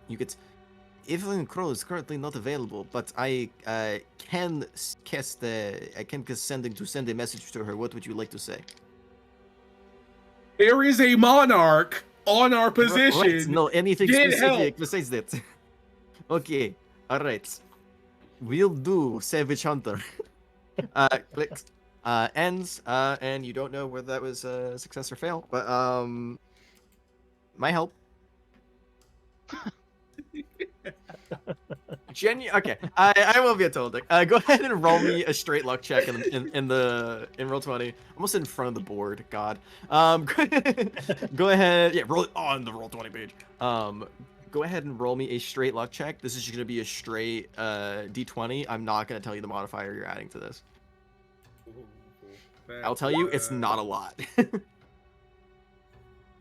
You get Evelyn Crow is currently not available, but I can send a message to her. What would you like to say?
There is a monarch on our position.
Right, no, anything
Get
specific
help.
besides that. Okay, alright. We'll do Savage Hunter. Click. Ends, and you don't know whether that was a success or fail, but my help. Okay, I will be a total dick. Go ahead and roll me a straight luck check in roll 20. Almost in front of the board. God. Go ahead. Yeah, roll it on the roll 20 page. Go ahead and roll me a straight luck check. This is gonna be a straight d20. I'm not gonna tell you the modifier you're adding to this. I'll tell you, it's not a lot.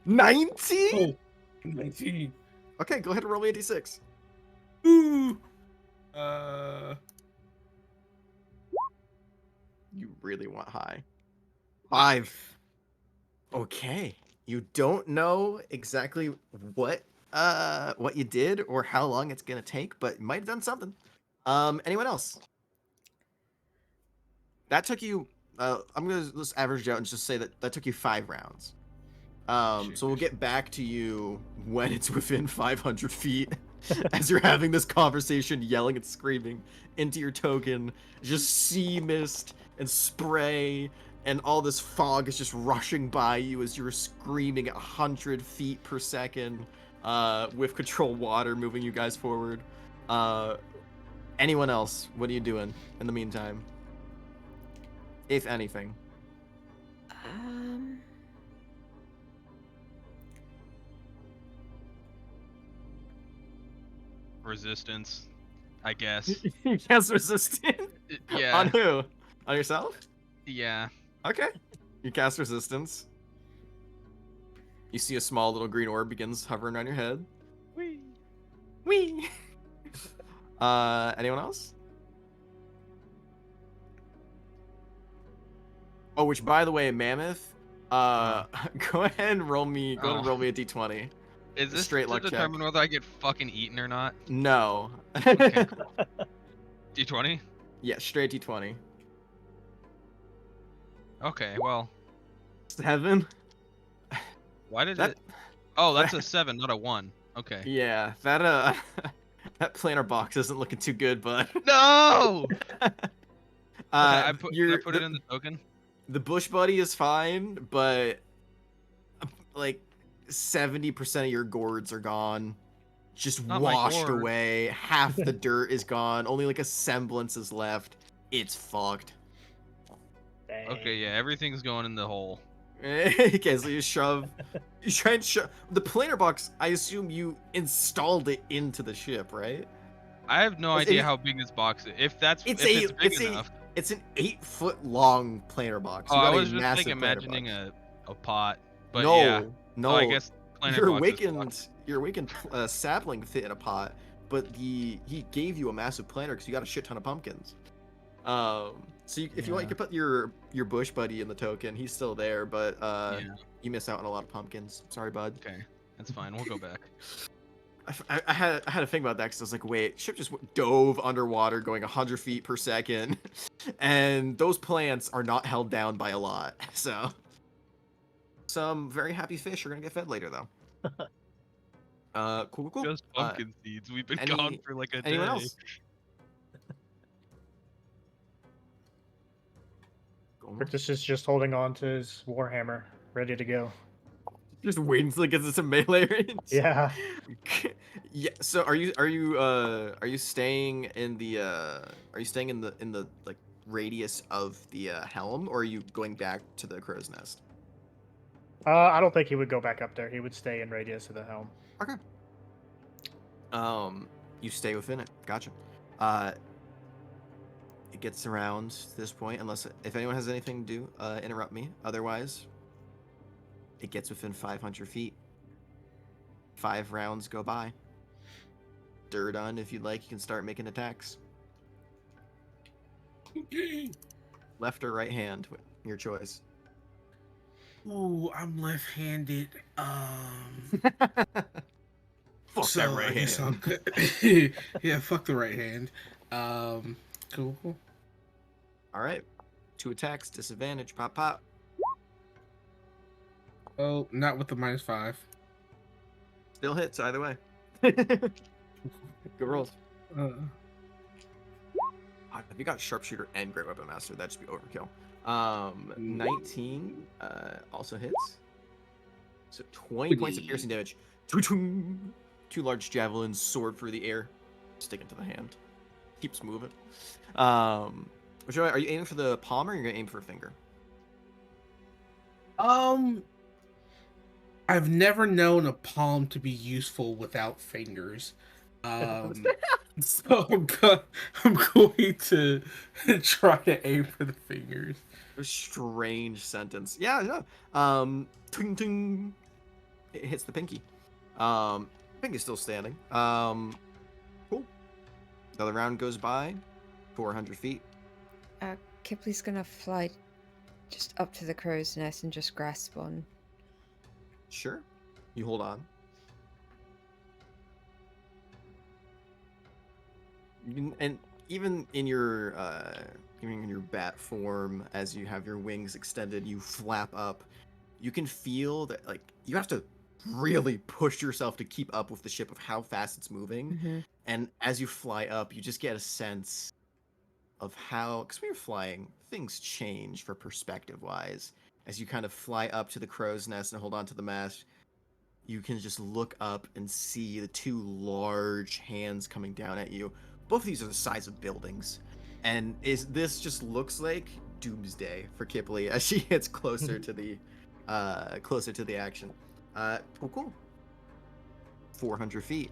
19?
19.
Okay, go ahead and roll me a d6.
Ooh.
You really want high. 5. Okay. You don't know exactly what you did or how long it's gonna take, but you might have done something. Anyone else? That took you I'm gonna just average out and just say that took you 5 rounds. So we'll get back to you when it's within 500 feet as you're having this conversation, yelling and screaming into your token. Just sea mist and spray and all this fog is just rushing by you as you're screaming at 100 feet per second with control water moving you guys forward. Anyone else? What are you doing in the meantime? If anything.
Resistance, I guess.
You cast resistance?
Yeah.
On who? On yourself?
Yeah.
Okay. You cast resistance. You see a small little green orb begins hovering around your head.
Whee.
Whee! Anyone else? Oh, which by the way, Mammoth, go ahead and roll me a d20.
Is this
straight
to
luck
determine
check.
whether I get fucking eaten or not?
No.
Okay, cool. D20?
Yeah, straight d20.
Okay, well.
7.
Why did
That-
it? Oh, that's a 7, not a 1. Okay.
Yeah, that that planar box isn't looking too good, bud.
No!
I
put it in the token.
The bush buddy is fine, but like 70% of your gourds are gone. Just
Not my
washed
gourd.
away. Half the dirt is gone. Only like a semblance is left. It's fucked.
Dang.
Okay, yeah, everything's going in the hole.
Okay, so you try and shove the planar box. I assume you installed it into the ship, right?
I have no
It's-
idea
it-
how big this box is. If it's
It's
big enough.
It's an 8-foot long planar box.
Oh,
You
I
got a
was just
massive
like
planar
imagining
box.
a pot. But
no,
yeah.
no.
So I guess planar
your
box is fucked.
awakened sapling fit in a pot, but he gave you a massive planter because you got a shit ton of pumpkins. So if you want, you can put your bush buddy in the token. He's still there, but you miss out on a lot of pumpkins. Sorry, bud.
Okay, that's fine. We'll go back.
I had to think about that because I was like, wait, ship just dove underwater going 100 feet per second, and those plants are not held down by a lot. So some very happy fish are gonna get fed later though. Cool.
Just pumpkin seeds. We've been
any-
gone for like a
Anyone
day.
else? Go on.
Rictus is just holding on to his warhammer, ready to go.
Just waiting until it gets into melee range.
Yeah.
Yeah. So are you staying in the like radius of the helm, or are you going back to the crow's nest?
I don't think he would go back up there. He would stay in radius of the helm.
Okay. You stay within it. Gotcha. It gets around to this point, unless if anyone has anything to do, interrupt me. Otherwise, it gets within 500 feet. 5 rounds go by. Durdon, if you'd like, you can start making attacks. Left or right hand, your choice.
Ooh, I'm left-handed.
Fuck
So
that right
I guess I'll
hand.
go- yeah, fuck the right hand. Cool.
All right, 2 attacks, disadvantage, pop.
Oh, not with the -5.
Still hits either way. Good rolls. If you got sharpshooter and great weapon master, that'd just be overkill. 19 also hits. So 20 points of piercing damage. 2 large javelins soared through the air, sticking to the hand. Keeps moving. Are you aiming for the palm, or are you gonna aim for a finger?
I've never known a palm to be useful without fingers. So I'm going to try to aim for the fingers.
A strange sentence. Yeah. Ting ting. It hits the pinky. Pinky's still standing. Cool. Another round goes by. 400 feet.
Kipley's gonna fly just up to the crow's nest and just grasp on.
Sure. You hold on. And even in your bat form, as you have your wings extended, you flap up. You can feel that, like, you have to really push yourself to keep up with the ship of how fast it's moving.
Mm-hmm.
And as you fly up, you just get a sense of how, because when you're flying, things change for perspective-wise. As you kind of fly up to the crow's nest and hold on to the mast, you can just look up and see the 2 large hands coming down at you. Both of these are the size of buildings. And this just looks like doomsday for Kipley as she gets closer to the action. Cool. 400 feet.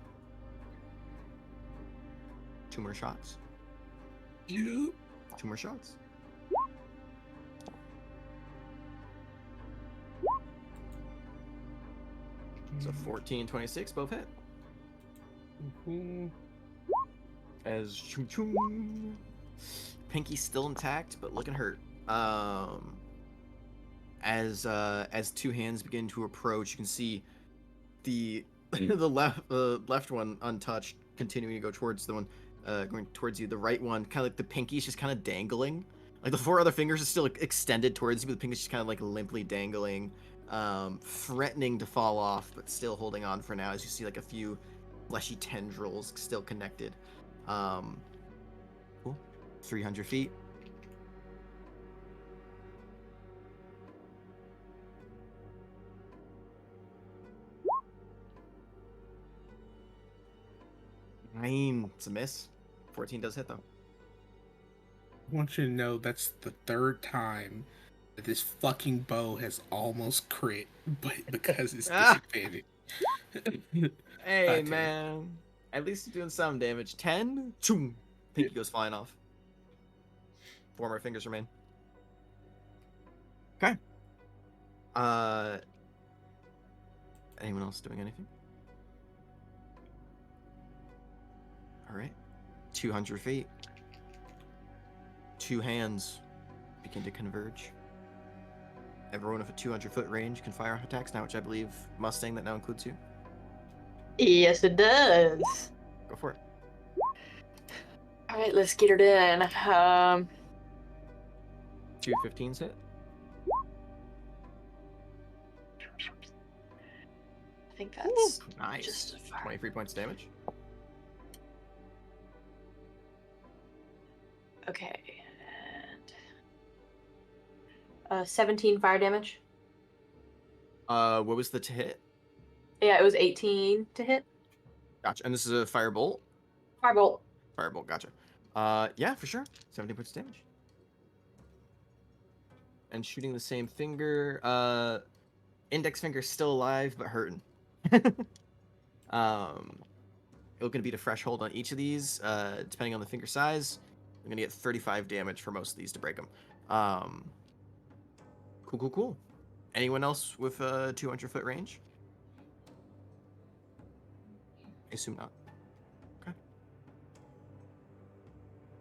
2 more shots.
Yeah.
2 more shots. So 14, 26, both hit. As chung chung. Pinky's still intact, but looking hurt. As 2 hands begin to approach, you can see the left one untouched, continuing to go towards the one going towards you. The right one, kind of like the pinky's just kind of dangling. Like the 4 other fingers are still extended towards you, but the pinky's just kind of like limply dangling, threatening to fall off, but still holding on for now. As you see, like a few fleshy tendrils still connected. Cool. 300 feet. It's a miss. 14 does hit though.
I want you to know that's the 3rd time that this fucking bow has almost crit, but because it's disadvantage.
Hey,
Okay.
man. At least you're doing some damage. 10? Choom. Pinky goes flying off. 4 more fingers remain. Okay. Anyone else doing anything? Alright. 200 feet. 2 hands begin to converge. Everyone with a 200-foot range can fire off attacks now, which I believe, Mustang, that now includes you.
Yes, it does.
Go for it.
All right, let's get it in.
2 15s hit.
think that's
Nice.
justified.
23 points of damage.
Okay, and 17 fire damage.
What was the to hit?
Yeah, it was 18 to hit.
Gotcha. And this is a firebolt.
Firebolt.
Firebolt, gotcha. Yeah, for sure. 17 points of damage. And shooting the same finger. Index finger still alive, but hurting. Looking to beat a fresh hold on each of these, depending on the finger size. I'm gonna get 35 damage for most of these to break them. Cool. Anyone else with a 200-foot range? I assume not. Okay.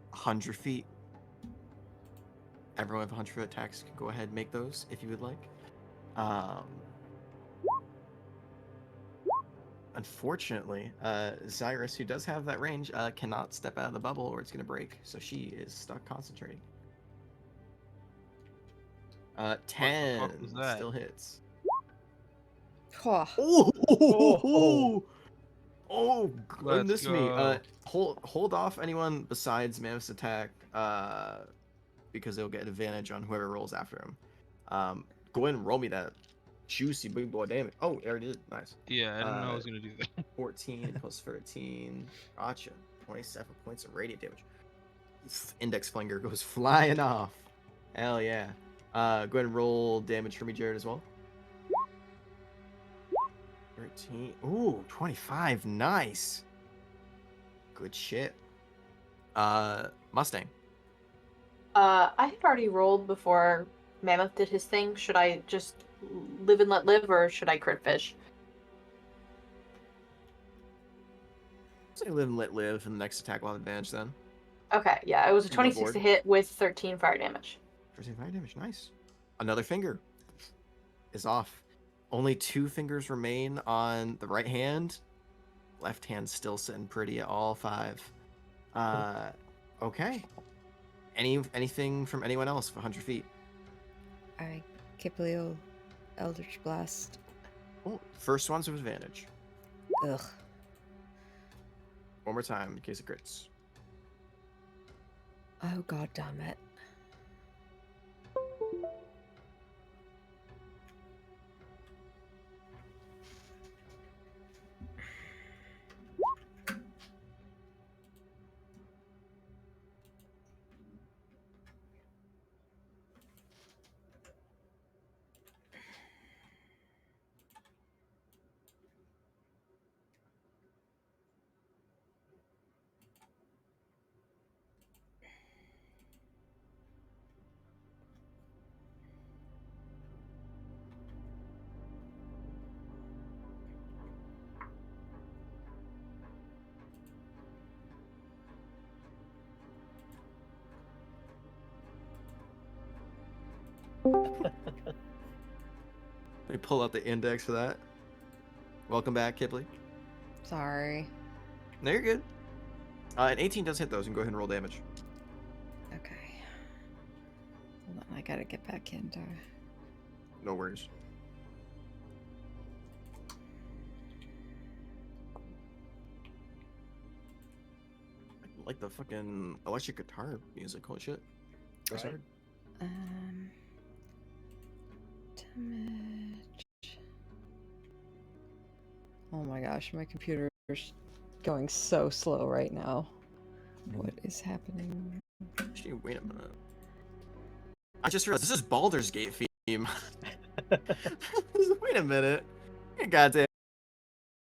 100 feet. Everyone with 100-foot attacks can go ahead and make those if you would like. Unfortunately, Zyrus, who does have that range, cannot step out of the bubble or it's going to break. So she is stuck concentrating. 10
was that?
still hits.
Oh,
Oh, goodness me.
go.
Hold off anyone besides Mammoth's attack, because they'll get advantage on whoever rolls after him. Go ahead and roll me that juicy big boy damage. Oh, it already did. Nice.
Yeah, I didn't know I was gonna do that.
14 plus 13. Gotcha. 27 points of radiant damage. Index finger goes flying off. Hell yeah. Go ahead and roll damage for me, Jared, as well. 13. Ooh, 25. Nice. Good shit. Mustang.
I had already rolled before Mammoth did his thing. Should I just live and let live, or should I crit fish?
Say live and let live, and the next attack will have advantage then.
Okay, yeah, it was a
You go
26
board.
to hit with 13 fire damage.
13 fire damage. Nice. Another finger is off. Only 2 fingers remain on the right hand. Left hand's still sitting pretty at all 5. Okay. Anything from anyone else for 100 feet?
I Kiplio Eldritch Blast.
Oh, first one's with advantage.
Ugh.
One more time in case it crits.
Oh, god damn it.
Let me pull out the index for that. Welcome back, Kipley.
Sorry.
No, you're good. An 18 does hit those, and go ahead and roll damage.
Okay. Hold on, I gotta get back into.
No worries. I like the fucking electric guitar music. Holy shit. Goes
Right.
hard.
Damage. Oh my gosh, my computer's going so slow right now. What is happening?
Actually, wait a minute. I just realized this is Baldur's Gate theme. Wait a minute. Goddamn.